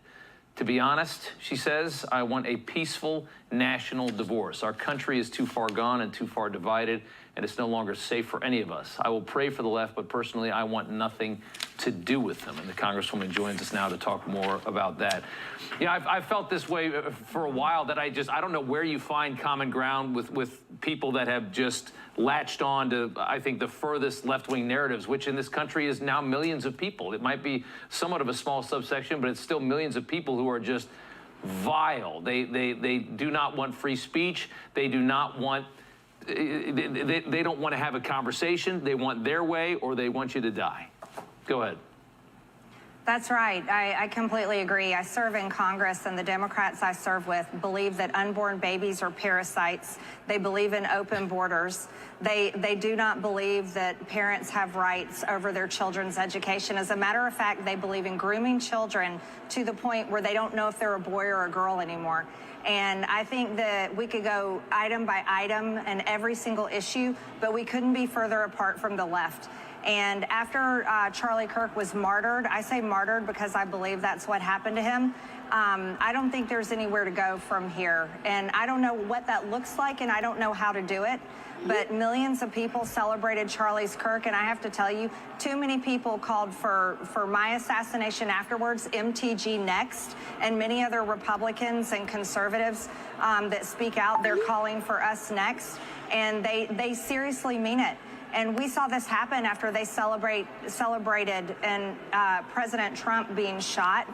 To be honest, she says, I want a peaceful national divorce. Our country is too far gone and too far divided, and it's no longer safe for any of us. I will pray for the left, but personally, I want nothing to do with them. And the Congresswoman joins us now to talk more about that. Yeah, I've felt this way for a while, that I don't know where you find common ground with people that have just latched on to, I think, the furthest left-wing narratives, which in this country is now millions of people. It might be somewhat of a small subsection, but it's still millions of people who are just vile. They do not want free speech. They do not want, they don't want to have a conversation. They want their way, or they want you to die. Go ahead. That's right. I completely agree. I serve in Congress, and the Democrats I serve with believe that unborn babies are parasites. They believe in open borders. They do not believe that parents have rights over their children's education. As a matter of fact, they believe in grooming children to the point where they don't know if they're a boy or a girl anymore. And I think that we could go item by item and every single issue, but we couldn't be further apart from the left. And after Charlie Kirk was martyred, I say martyred because I believe that's what happened to him, I don't think there's anywhere to go from here. And I don't know what that looks like, and I don't know how to do it. But millions of people celebrated Charlie's Kirk, and I have to tell you, too many people called for my assassination afterwards, MTG next, and many other Republicans and conservatives that speak out, they're calling for us next, and they seriously mean it. And we saw this happen after they celebrated and President Trump being shot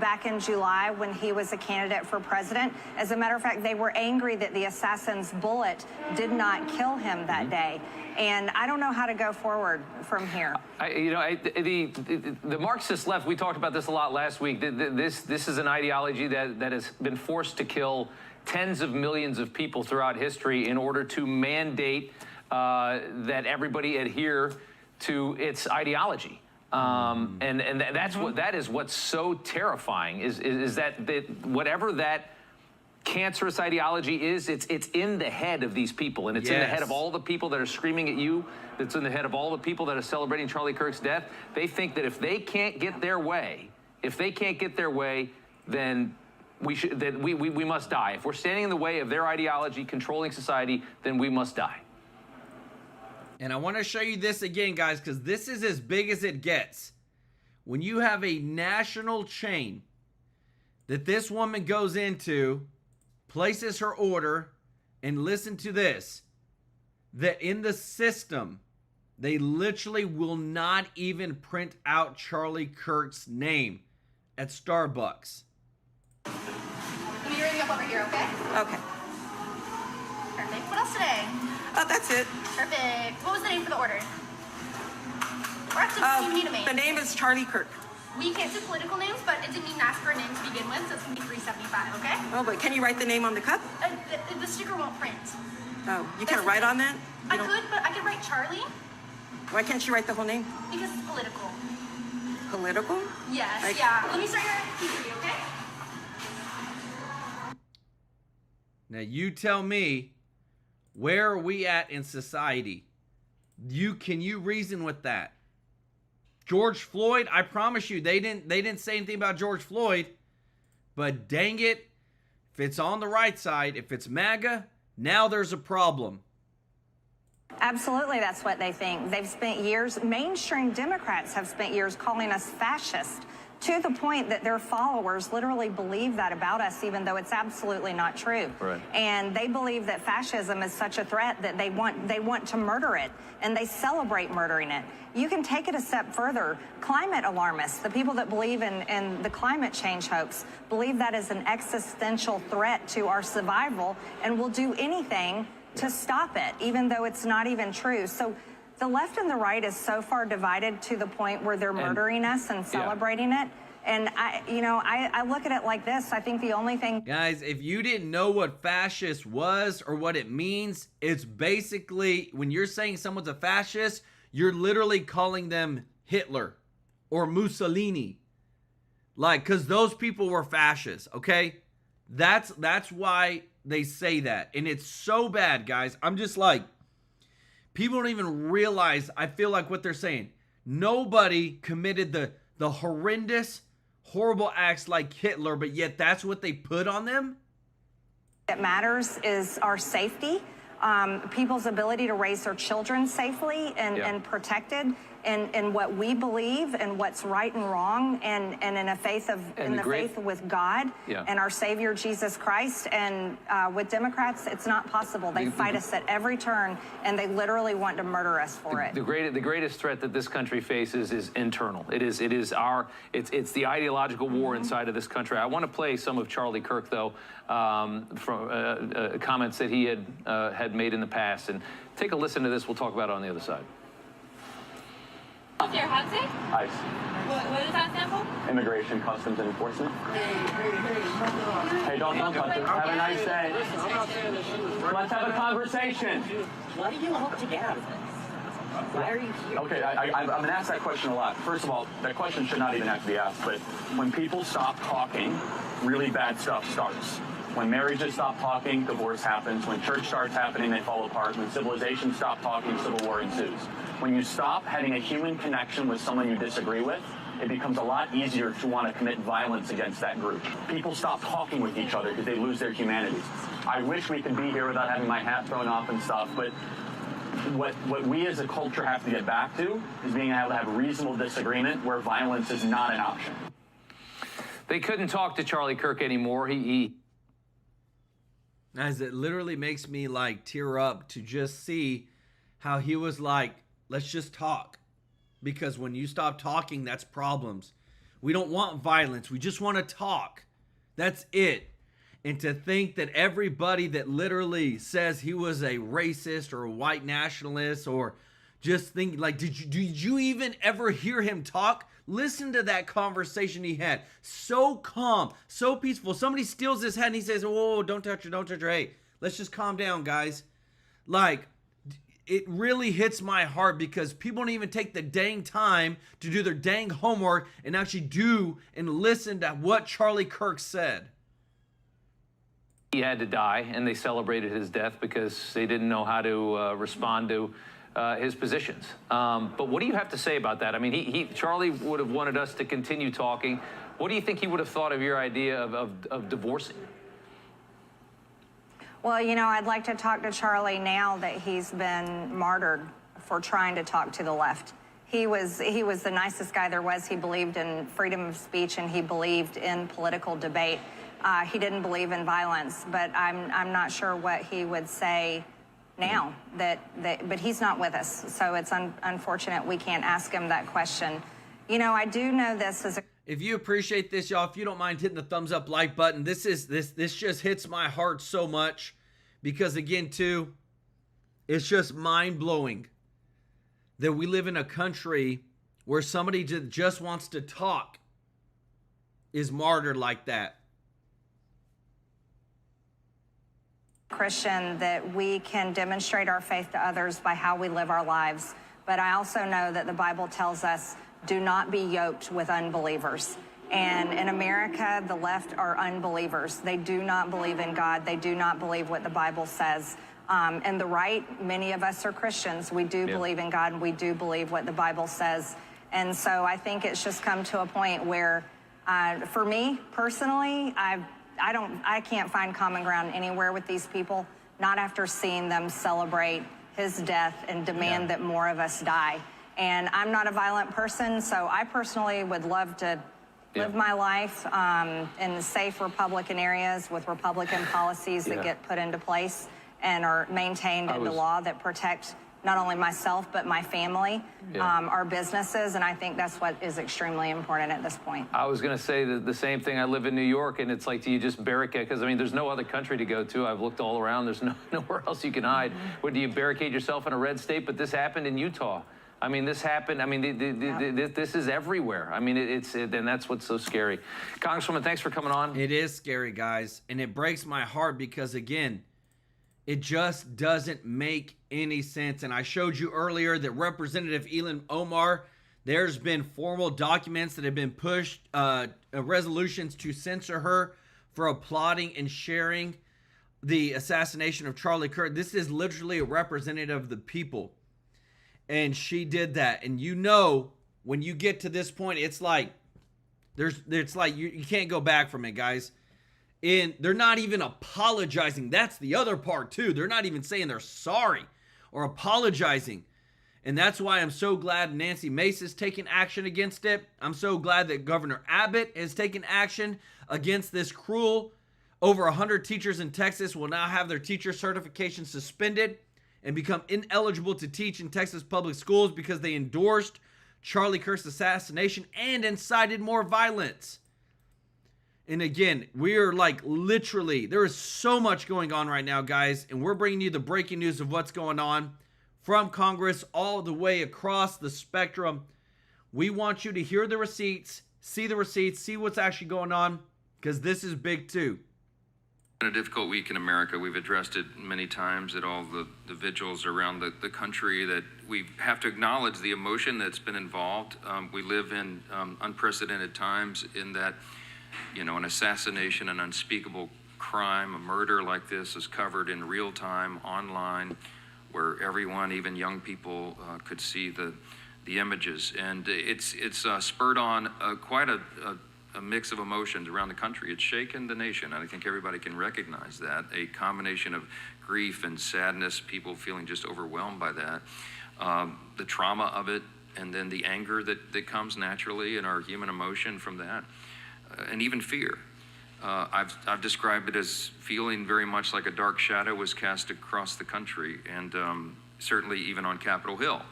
back in July when he was a candidate for president. As a matter of fact, they were angry that the assassin's bullet did not kill him that day. And I don't know how to go forward from here. The Marxist left, we talked about this a lot last week. This is an ideology that has been forced to kill tens of millions of people throughout history in order to mandate that everybody adhere to its ideology. And that is what's so terrifying is that whatever that cancerous ideology is, it's in the head of these people, and it's in the head of all the people that are screaming at you. It's in the head of all the people that are celebrating Charlie Kirk's death. They think that if they can't get their way, then we must die. If we're standing in the way of their ideology controlling society, then we must die. And I want to show you this again, guys, because this is as big as it gets. When you have a national chain that this woman goes into, places her order, and listen to this, that in the system, they literally will not even print out Charlie Kirk's name at Starbucks. Let me ring up over here, okay? Okay. Perfect. What else today? Oh, that's it. Perfect. What was the name for the order? Or actually, you need a name. The name is Charlie Kirk. We can't do political names, but it didn't even ask for a name to begin with, so it's going to be $3.75, okay? Oh, but can you write the name on the cup? The sticker won't print. Oh, you can't write on that? I could, but I could write Charlie. Why can't you write the whole name? Because it's political. Political? Yes, yeah. Let me start your P3, okay? Now you tell me, where are we at in society? Can you reason with that? George Floyd, I promise you, they didn't say anything about George Floyd, but dang it, if it's on the right side, if it's MAGA, now there's a problem. Absolutely, that's what they think. They've spent years, mainstream Democrats have spent years calling us fascist, to the point that their followers literally believe that about us, even though it's absolutely not true. Right. And they believe that fascism is such a threat that they want to murder it, and they celebrate murdering it. You can take it a step further. Climate alarmists, the people that believe in the climate change hoax, believe that is an existential threat to our survival and will do anything to stop it, even though it's not even true. So the left and the right is so far divided to the point where they're murdering us and celebrating it. And I look at it like this. I think the only thing... Guys, if you didn't know what fascist was or what it means, it's basically, when you're saying someone's a fascist, you're literally calling them Hitler or Mussolini. Like, because those people were fascists, okay? That's why they say that. And it's so bad, guys. I'm just like, people don't even realize, I feel like, what they're saying. Nobody committed the horrendous, horrible acts like Hitler, but yet that's what they put on them? That matters is our safety, people's ability to raise their children safely and protected in what we believe and what's right and wrong, and in a faith faith with God and our Savior Jesus Christ. And with Democrats, it's not possible. They fight us at every turn, and they literally want to murder us for it. The greatest threat that this country faces is internal. It's the ideological war inside of this country. I want to play some of Charlie Kirk, though, from comments that he had made in the past, and take a listen to this. We'll talk about it on the other side. What's your hot say? ICE. What does that stand for? Immigration, Customs, and Enforcement. Hey, don't touch it. Have a nice day. Let's have a conversation. What do you hope to get out of this? Why are you here? Okay, I'm going to ask that question a lot. First of all, that question should not even have to be asked, but when people stop talking, really bad stuff starts. When marriages stop talking, divorce happens. When church starts happening, they fall apart. When civilization stops talking, civil war ensues. When you stop having a human connection with someone you disagree with, it becomes a lot easier to want to commit violence against that group. People stop talking with each other because they lose their humanity. I wish we could be here without having my hat thrown off and stuff, but what we as a culture have to get back to is being able to have reasonable disagreement where violence is not an option. They couldn't talk to Charlie Kirk anymore. Guys, it literally makes me like tear up to just see how he was like, let's just talk. Because when you stop talking, that's problems. We don't want violence. We just want to talk. That's it. And to think that everybody that literally says he was a racist or a white nationalist, or just think like, did you even ever hear him talk? Listen to that conversation he had. So calm, so peaceful. Somebody steals his head and he says, "Whoa, don't touch her, don't touch her. Hey, let's just calm down, guys." Like, it really hits my heart because people don't even take the dang time to do their dang homework and actually do and listen to what Charlie Kirk said. He had to die, and they celebrated his death because they didn't know how to respond to his positions. But what do you have to say about that? I mean, Charlie would have wanted us to continue talking. What do you think he would have thought of your idea of divorcing? Well, you know, I'd like to talk to Charlie now that he's been martyred for trying to talk to the left. He was the nicest guy there was. He believed in freedom of speech and he believed in political debate. He didn't believe in violence, but I'm not sure what he would say now. But he's not with us, so it's unfortunate we can't ask him that question. You know, I do know this is a... If you appreciate this, y'all, if you don't mind hitting the thumbs up like button, this just hits my heart so much because, again, too, it's just mind-blowing that we live in a country where somebody just wants to talk is martyred like that. Christian, that we can demonstrate our faith to others by how we live our lives. But I also know that the Bible tells us, do not be yoked with unbelievers. And in America, the left are unbelievers. They do not believe in God. They do not believe what the Bible says. And the right, many of us are Christians. We do believe in God, and we do believe what the Bible says. And so I think it's just come to a point where, for me personally, I can't find common ground anywhere with these people, not after seeing them celebrate his death and demand that more of us die. And I'm not a violent person, so I personally would love to live my life in safe Republican areas with Republican policies that get put into place and are maintained into law that protect not only myself, but my family, our businesses, and I think that's what is extremely important at this point. I was going to say the same thing. I live in New York, and it's like, do you just barricade? Because, I mean, there's no other country to go to. I've looked all around. There's nowhere else you can hide. What, do you barricade yourself in a red state? But this happened in Utah. I mean, this happened. I mean, this is everywhere. I mean, and that's what's so scary. Congresswoman, thanks for coming on. It is scary, guys, and it breaks my heart because, again, it just doesn't make any sense. And I showed you earlier that Representative Elon Omar, there's been formal documents that have been pushed, resolutions to censor her for applauding and sharing the assassination of Charlie Kirk. This is literally a representative of the people. And she did that. And you know, when you get to this point, it's like, you can't go back from it, guys. And they're not even apologizing. That's the other part too. They're not even saying they're sorry or apologizing. And that's why I'm so glad Nancy Mace is taking action against it. I'm so glad that Governor Abbott has taken action against this cruel. Over 100 teachers in Texas will now have their teacher certification suspended and become ineligible to teach in Texas public schools because they endorsed Charlie Kirk's assassination and incited more violence. And again, we are like literally, there is so much going on right now, guys, and we're bringing you the breaking news of what's going on from Congress all the way across the spectrum. We want you to hear the receipts, see what's actually going on, because this is big too. It's been a difficult week in America. We've addressed it many times at all the vigils around the country, that we have to acknowledge the emotion that's been involved. We live in unprecedented times in that, you know, an assassination, an unspeakable crime, a murder like this is covered in real time online, where everyone, even young people, could see the images. And it's spurred on quite a mix of emotions around the country. It's shaken the nation, and I think everybody can recognize that. A combination of grief and sadness, people feeling just overwhelmed by that, the trauma of it, and then the anger that comes naturally in our human emotion from that. And even fear. I've described it as feeling very much like a dark shadow was cast across the country, and certainly even on Capitol Hill.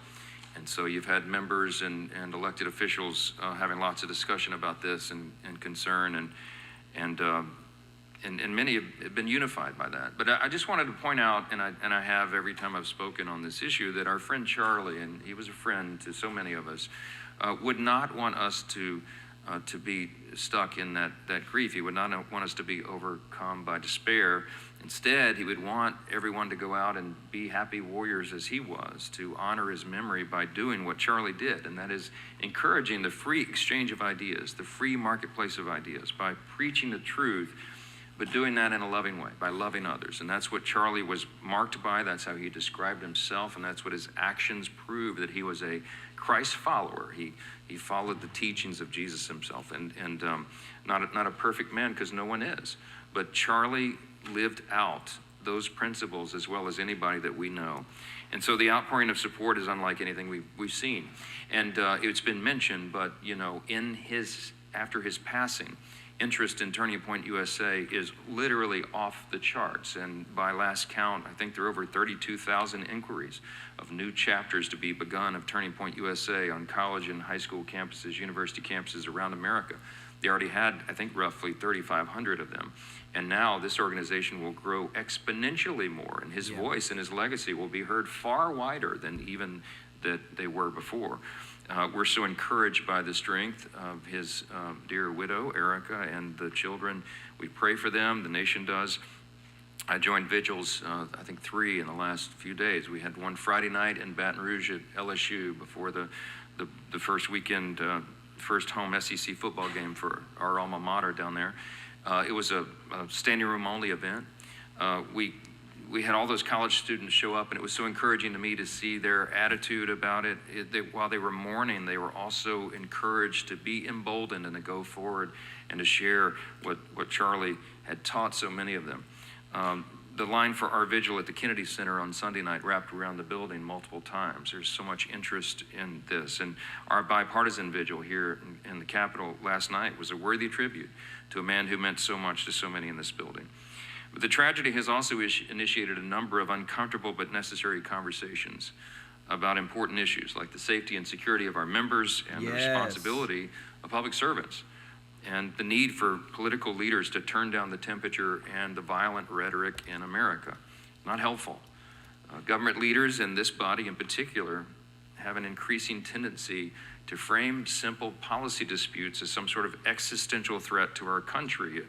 And so you've had members and elected officials having lots of discussion about this and concern, and many have been unified by that. But I just wanted to point out, and I have every time I've spoken on this issue, that our friend Charlie, and he was a friend to so many of us, would not want us to to be stuck in that grief. He would not want us to be overcome by despair. Instead, he would want everyone to go out and be happy warriors as he was, to honor his memory by doing what Charlie did, and that is encouraging the free exchange of ideas, the free marketplace of ideas, by preaching the truth, but doing that in a loving way, by loving others. And that's what Charlie was marked by. That's how he described himself, and that's what his actions prove, that he was a Christ follower. He followed the teachings of Jesus himself, and not a perfect man, because no one is. But Charlie lived out those principles as well as anybody that we know. And so the outpouring of support is unlike anything we've seen. And it's been mentioned, but after his passing, interest in Turning Point USA is literally off the charts. And by last count, I think there are over 32,000 inquiries of new chapters to be begun of Turning Point USA on college and high school campuses, university campuses around America. They already had, I think, roughly 3,500 of them. And now this organization will grow exponentially more, and his voice and his legacy will be heard far wider than even that they were before. We're so encouraged by the strength of his dear widow, Erica, and the children. We pray for them, the nation does. I joined vigils, I think 3 in the last few days. We had one Friday night in Baton Rouge at LSU before the first weekend, first home SEC football game for our alma mater down there. It was a standing room only event. We had all those college students show up, and it was so encouraging to me to see their attitude about it. While they were mourning, they were also encouraged to be emboldened and to go forward and to share what Charlie had taught so many of them. The line for our vigil at the Kennedy Center on Sunday night wrapped around the building multiple times. There's so much interest in this. And our bipartisan vigil here in the Capitol last night was a worthy tribute to a man who meant so much to so many in this building. But the tragedy has also initiated a number of uncomfortable but necessary conversations about important issues like the safety and security of our members and the responsibility of public servants, and the need for political leaders to turn down the temperature and the violent rhetoric in America. Not helpful. Government leaders, and this body in particular, have an increasing tendency to frame simple policy disputes as some sort of existential threat to our country,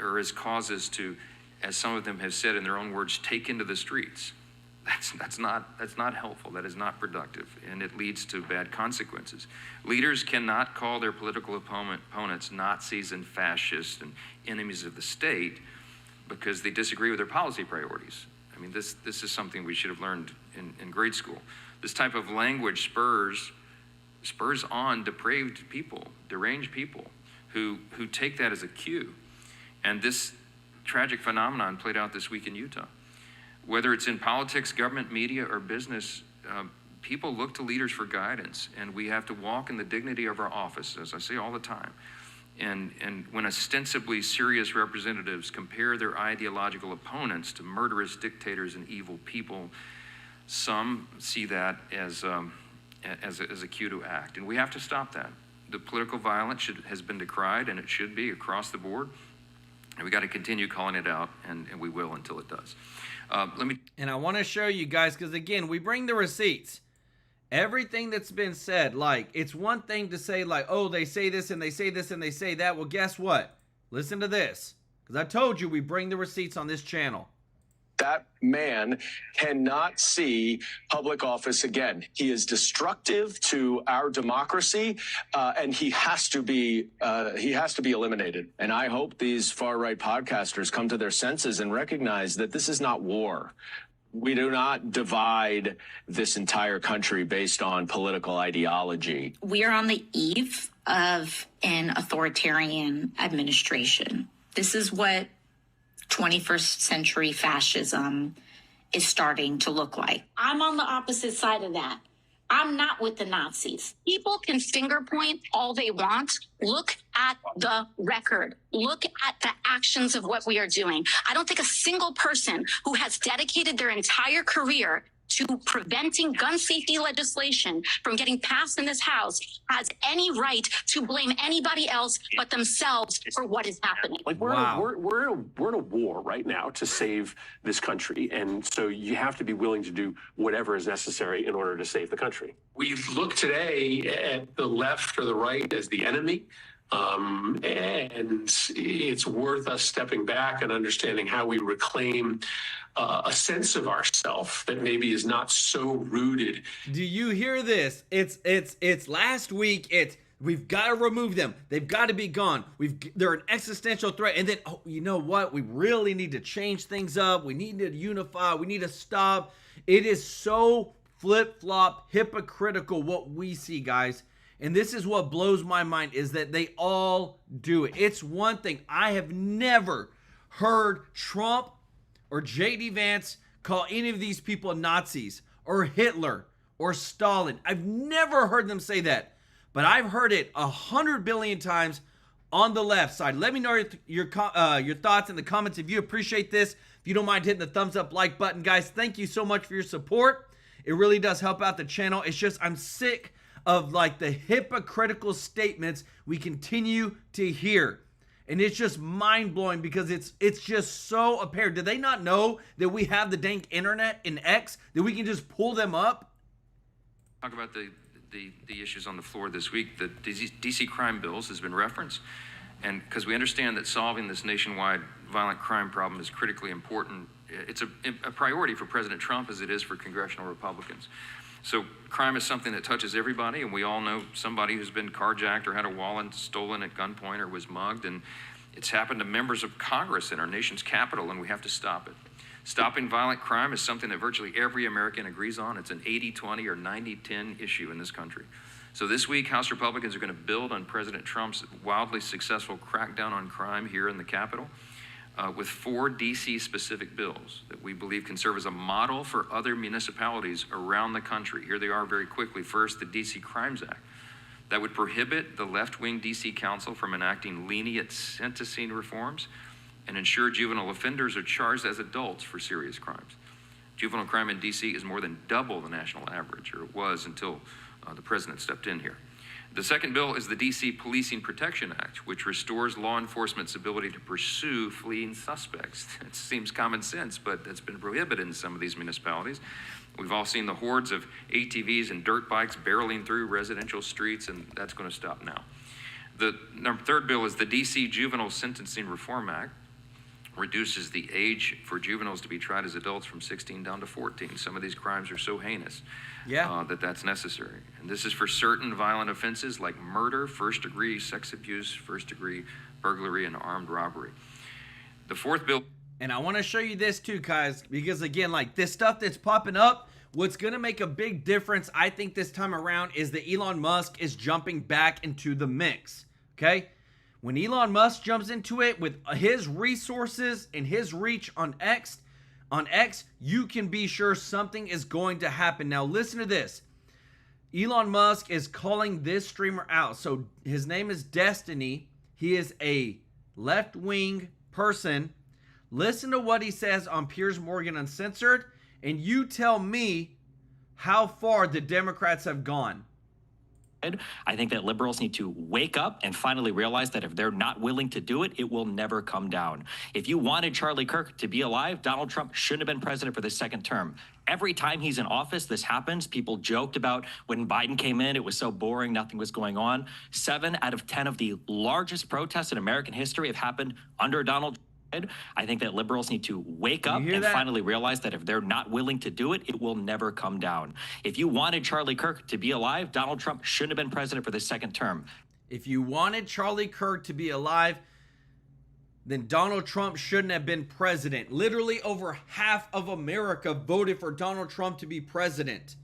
or as causes to, as some of them have said in their own words, take into the streets. That's not helpful. That is not productive, and it leads to bad consequences. Leaders cannot call their political opponents Nazis and fascists and enemies of the state because they disagree with their policy priorities. I mean, this is something we should have learned in grade school. This type of language spurs on depraved people, deranged people who take that as a cue. And this tragic phenomenon played out this week in Utah. Whether it's in politics, government, media, or business, people look to leaders for guidance, and we have to walk in the dignity of our office, as I say all the time. And when ostensibly serious representatives compare their ideological opponents to murderous dictators and evil people, some see that as a cue to act, and we have to stop that. The political violence has been decried, and it should be across the board, and we got to continue calling it out, and we will until it does. And I want to show you guys, because again, we bring the receipts. Everything that's been said, like, it's one thing to say, like, oh, they say this and they say this and they say that. Well, guess what? Listen to this, because I told you we bring the receipts on this channel. That man cannot see public office again. He is destructive to our democracy, and he has to be eliminated. And I hope these far-right podcasters come to their senses and recognize that this is not war. We do not divide this entire country based on political ideology. We are on the eve of an authoritarian administration. This is what 21st century fascism is starting to look like. I'm on the opposite side of that. I'm not with the Nazis. People can finger point all they want. Look at the record. Look at the actions of what we are doing. I don't think a single person who has dedicated their entire career to preventing gun safety legislation from getting passed in this House has any right to blame anybody else but themselves for what is happening. Like we're in a war right now to save this country, and so you have to be willing to do whatever is necessary in order to save the country. We look today at the left or the right as the enemy. And it's worth us stepping back and understanding how we reclaim a sense of ourself that maybe is not so rooted. Do you hear this? It's last week. We've got to remove them. They've got to be gone. They're an existential threat. And then, oh, you know what? We really need to change things up. We need to unify. We need to stop. It is so flip-flop, hypocritical what we see, guys. And this is what blows my mind, is that they all do it. It's one thing. I have never heard Trump or J.D. Vance call any of these people Nazis or Hitler or Stalin. I've never heard them say that. But I've heard it 100 billion times on the left side. Let me know your thoughts in the comments if you appreciate this. If you don't mind hitting the thumbs up like button, guys, thank you so much for your support. It really does help out the channel. It's just I'm sick of like the hypocritical statements we continue to hear. And it's just mind-blowing because it's just so apparent. Did they not know that we have the dang internet in X, that we can just pull them up? Talk about the issues on the floor this week. The DC crime bills has been referenced. And because we understand that solving this nationwide violent crime problem is critically important. It's a priority for President Trump as it is for congressional Republicans. So crime is something that touches everybody, and we all know somebody who's been carjacked or had a wallet stolen at gunpoint or was mugged, and it's happened to members of Congress in our nation's capital, and we have to stop it. Stopping violent crime is something that virtually every American agrees on. It's an 80-20 or 90-10 issue in this country. So this week, House Republicans are going to build on President Trump's wildly successful crackdown on crime here in the Capitol with 4 DC-specific bills that we believe can serve as a model for other municipalities around the country. Here they are very quickly. First, the DC Crimes Act. That would prohibit the left-wing DC Council from enacting lenient sentencing reforms and ensure juvenile offenders are charged as adults for serious crimes. Juvenile crime in DC is more than double the national average, or it was until the president stepped in here. The second bill is the DC Policing Protection Act, which restores law enforcement's ability to pursue fleeing suspects. It seems common sense, but that's been prohibited in some of these municipalities. We've all seen the hordes of ATVs and dirt bikes barreling through residential streets, and that's going to stop now. The third bill is the DC Juvenile Sentencing Reform Act. Reduces the age for juveniles to be tried as adults from 16 down to 14. Some of these crimes are so heinous that's necessary. And this is for certain violent offenses like murder, first-degree sex abuse, first-degree burglary, and armed robbery. The fourth bill... And I want to show you this too, guys, because again, like this stuff that's popping up, what's going to make a big difference, I think, this time around is that Elon Musk is jumping back into the mix, okay? When Elon Musk jumps into it with his resources and his reach on X, you can be sure something is going to happen. Now, listen to this. Elon Musk is calling this streamer out. So his name is Destiny. He is a left-wing person. Listen to what he says on Piers Morgan Uncensored, and you tell me how far the Democrats have gone. I think that liberals need to wake up and finally realize that if they're not willing to do it, it will never come down. If you wanted Charlie Kirk to be alive, Donald Trump shouldn't have been president for the second term. Every time he's in office, this happens. People joked about when Biden came in, it was so boring, nothing was going on. 7 out of 10 of the largest protests in American history have happened under Donald Trump. I think that liberals need to wake up and finally realize that if they're not willing to do it, it will never come down. If you wanted Charlie Kirk to be alive, Donald Trump shouldn't have been president for the second term. If you wanted Charlie Kirk to be alive, then Donald Trump shouldn't have been president. Literally over half of America voted for Donald Trump to be president.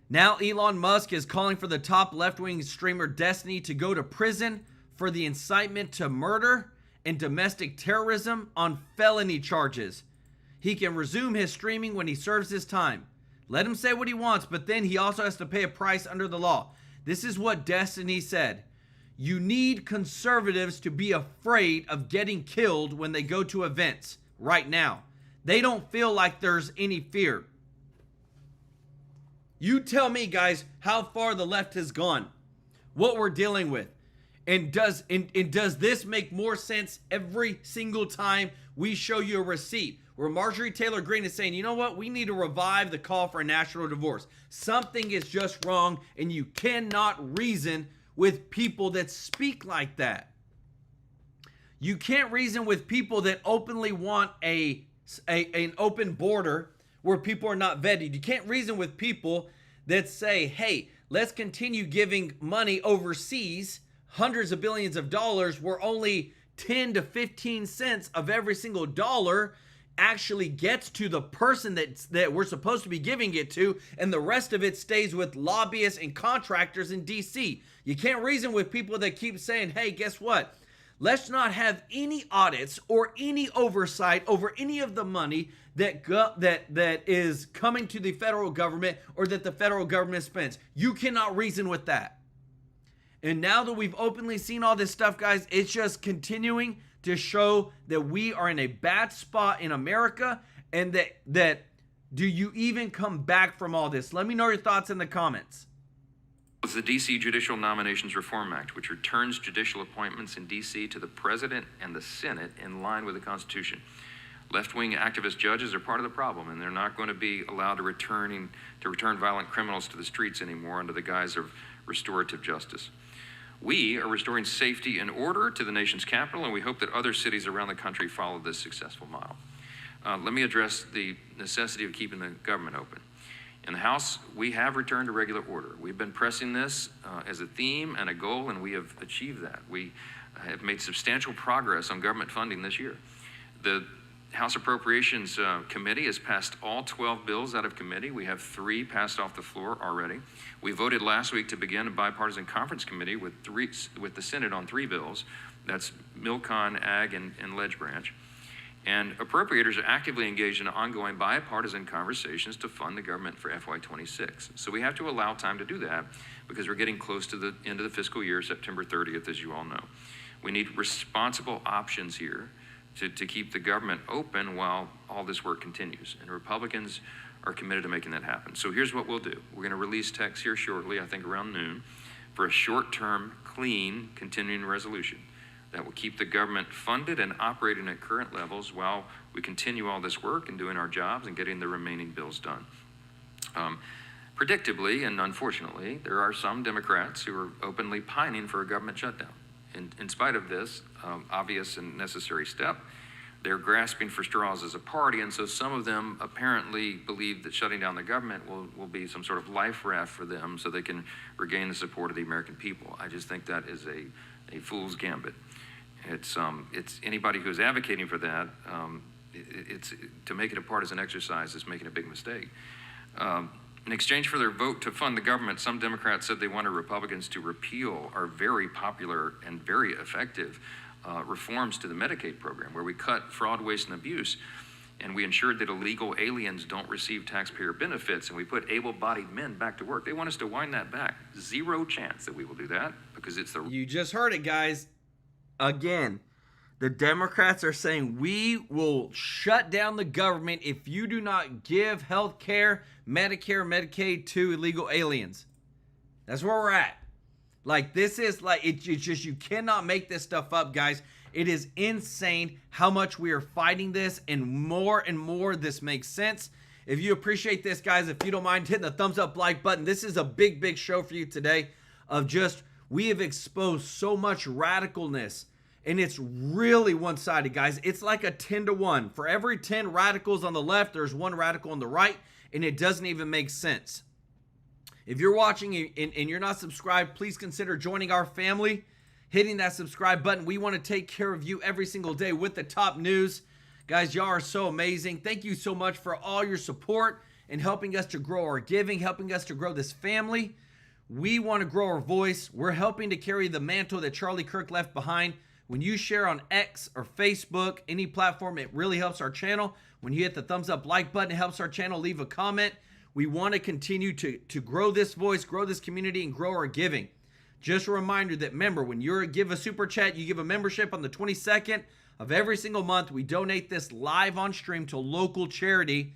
Now Elon Musk is calling for the top left-wing streamer Destiny to go to prison for the incitement to murder and domestic terrorism on felony charges. He can resume his streaming when he serves his time. Let him say what he wants, but then he also has to pay a price under the law. This is what Destiny said. You need conservatives to be afraid of getting killed when they go to events right now. They don't feel like there's any fear. You tell me, guys, how far the left has gone, what we're dealing with. And does this make more sense every single time we show you a receipt where Marjorie Taylor Greene is saying, you know what, we need to revive the call for a national divorce. Something is just wrong, and you cannot reason with people that speak like that. You can't reason with people that openly want an open border where people are not vetted. You can't reason with people that say, hey, let's continue giving money overseas, hundreds of billions of dollars, where only 10 to 15 cents of every single dollar actually gets to the person that we're supposed to be giving it to, and the rest of it stays with lobbyists and contractors in DC. You can't reason with people that keep saying, hey, guess what? Let's not have any audits or any oversight over any of the money that is coming to the federal government or that the federal government spends. You cannot reason with that. And now that we've openly seen all this stuff, guys, it's just continuing to show that we are in a bad spot in America, and that do you even come back from all this? Let me know your thoughts in the comments. It's the D.C. Judicial Nominations Reform Act, which returns judicial appointments in D.C. to the President and the Senate in line with the Constitution. Left-wing activist judges are part of the problem, and they're not going to be allowed to return violent criminals to the streets anymore under the guise of restorative justice. We are restoring safety and order to the nation's capital, and we hope that other cities around the country follow this successful model. Let me address the necessity of keeping the government open. In the House, we have returned to regular order. We've been pressing this as a theme and a goal, and we have achieved that. We have made substantial progress on government funding this year. The House Appropriations Committee has passed all 12 bills out of committee. We have 3 passed off the floor already. We voted last week to begin a bipartisan conference committee with the Senate on 3 bills. That's Milcon, Ag, and Ledge Branch. And appropriators are actively engaged in ongoing bipartisan conversations to fund the government for FY26. So we have to allow time to do that because we're getting close to the end of the fiscal year, September 30th, as you all know. We need responsible options here to keep the government open while all this work continues. And Republicans are committed to making that happen. So here's what we'll do. We're going to release text here shortly, I think around noon, for a short-term, clean, continuing resolution that will keep the government funded and operating at current levels while we continue all this work and doing our jobs and getting the remaining bills done. Predictably and unfortunately, there are some Democrats who are openly pining for a government shutdown. In spite of this obvious and necessary step, they're grasping for straws as a party, and so some of them apparently believe that shutting down the government will be some sort of life raft for them so they can regain the support of the American people. I just think that is a fool's gambit. It's anybody who's advocating for that, it's to make it a partisan exercise is making a big mistake. In exchange for their vote to fund the government, some Democrats said they wanted Republicans to repeal our very popular and very effective reforms to the Medicaid program, where we cut fraud, waste, and abuse, and we ensured that illegal aliens don't receive taxpayer benefits, and we put able-bodied men back to work. They want us to wind that back. Zero chance that we will do that because it's the... You just heard it, guys. Again, the Democrats are saying we will shut down the government if you do not give health care, Medicare, Medicaid to illegal aliens. That's where we're at. Like, this is like, it's just, you cannot make this stuff up, guys. It is insane how much we are fighting this, and more this makes sense. If you appreciate this, guys, if you don't mind hitting the thumbs up like button, this is a big show for you today of just, we have exposed so much radicalness, and it's really one-sided, guys. It's like a 10-to-1. For every 10 radicals on the left, there's 1 radical on the right, and it doesn't even make sense. If you're watching and you're not subscribed, please consider joining our family, hitting that subscribe button. We want to take care of you every single day with the top news. Guys, y'all are so amazing. Thank you so much for all your support and helping us to grow our giving, helping us to grow this family. We want to grow our voice. We're helping to carry the mantle that Charlie Kirk left behind. When you share on X or Facebook, any platform, it really helps our channel. When you hit the thumbs up like button, it helps our channel. Leave a comment. We want to continue to grow this voice, grow this community, and grow our giving. Just a reminder that, remember, when you give a super chat, you give a membership on the 22nd of every single month. We donate this live on stream to a local charity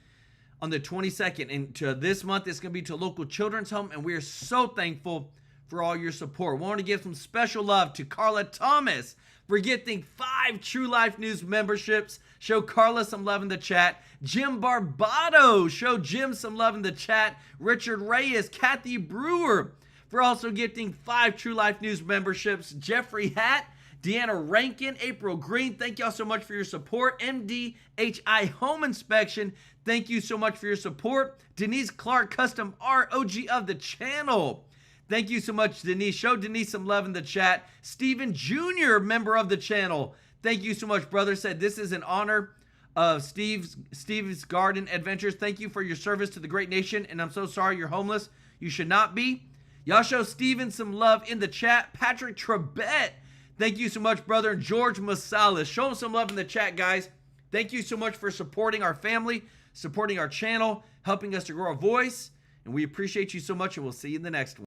on the 22nd. And to this month, it's going to be to a local children's home. And we are so thankful for all your support. We want to give some special love to Carla Thomas for getting 5 TrueLife News memberships. Show Carla some love in the chat. Jim Barbato, show Jim some love in the chat. Richard Reyes, Kathy Brewer for also gifting 5 True Life News memberships. Jeffrey Hatt, Deanna Rankin, April Green, thank y'all so much for your support. MDHI Home Inspection, thank you so much for your support. Denise Clark, Custom Art, OG of the channel. Thank you so much, Denise. Show Denise some love in the chat. Steven Jr., member of the channel. Thank you so much, brother. Said this is an honor of Steve's Garden Adventures. Thank you for your service to the great nation, and I'm so sorry you're homeless. You should not be. Y'all show Steven some love in the chat. Patrick Trebet, thank you so much, brother. And George Masalis, show him some love in the chat, guys. Thank you so much for supporting our family, supporting our channel, helping us to grow our voice, and we appreciate you so much, and we'll see you in the next one.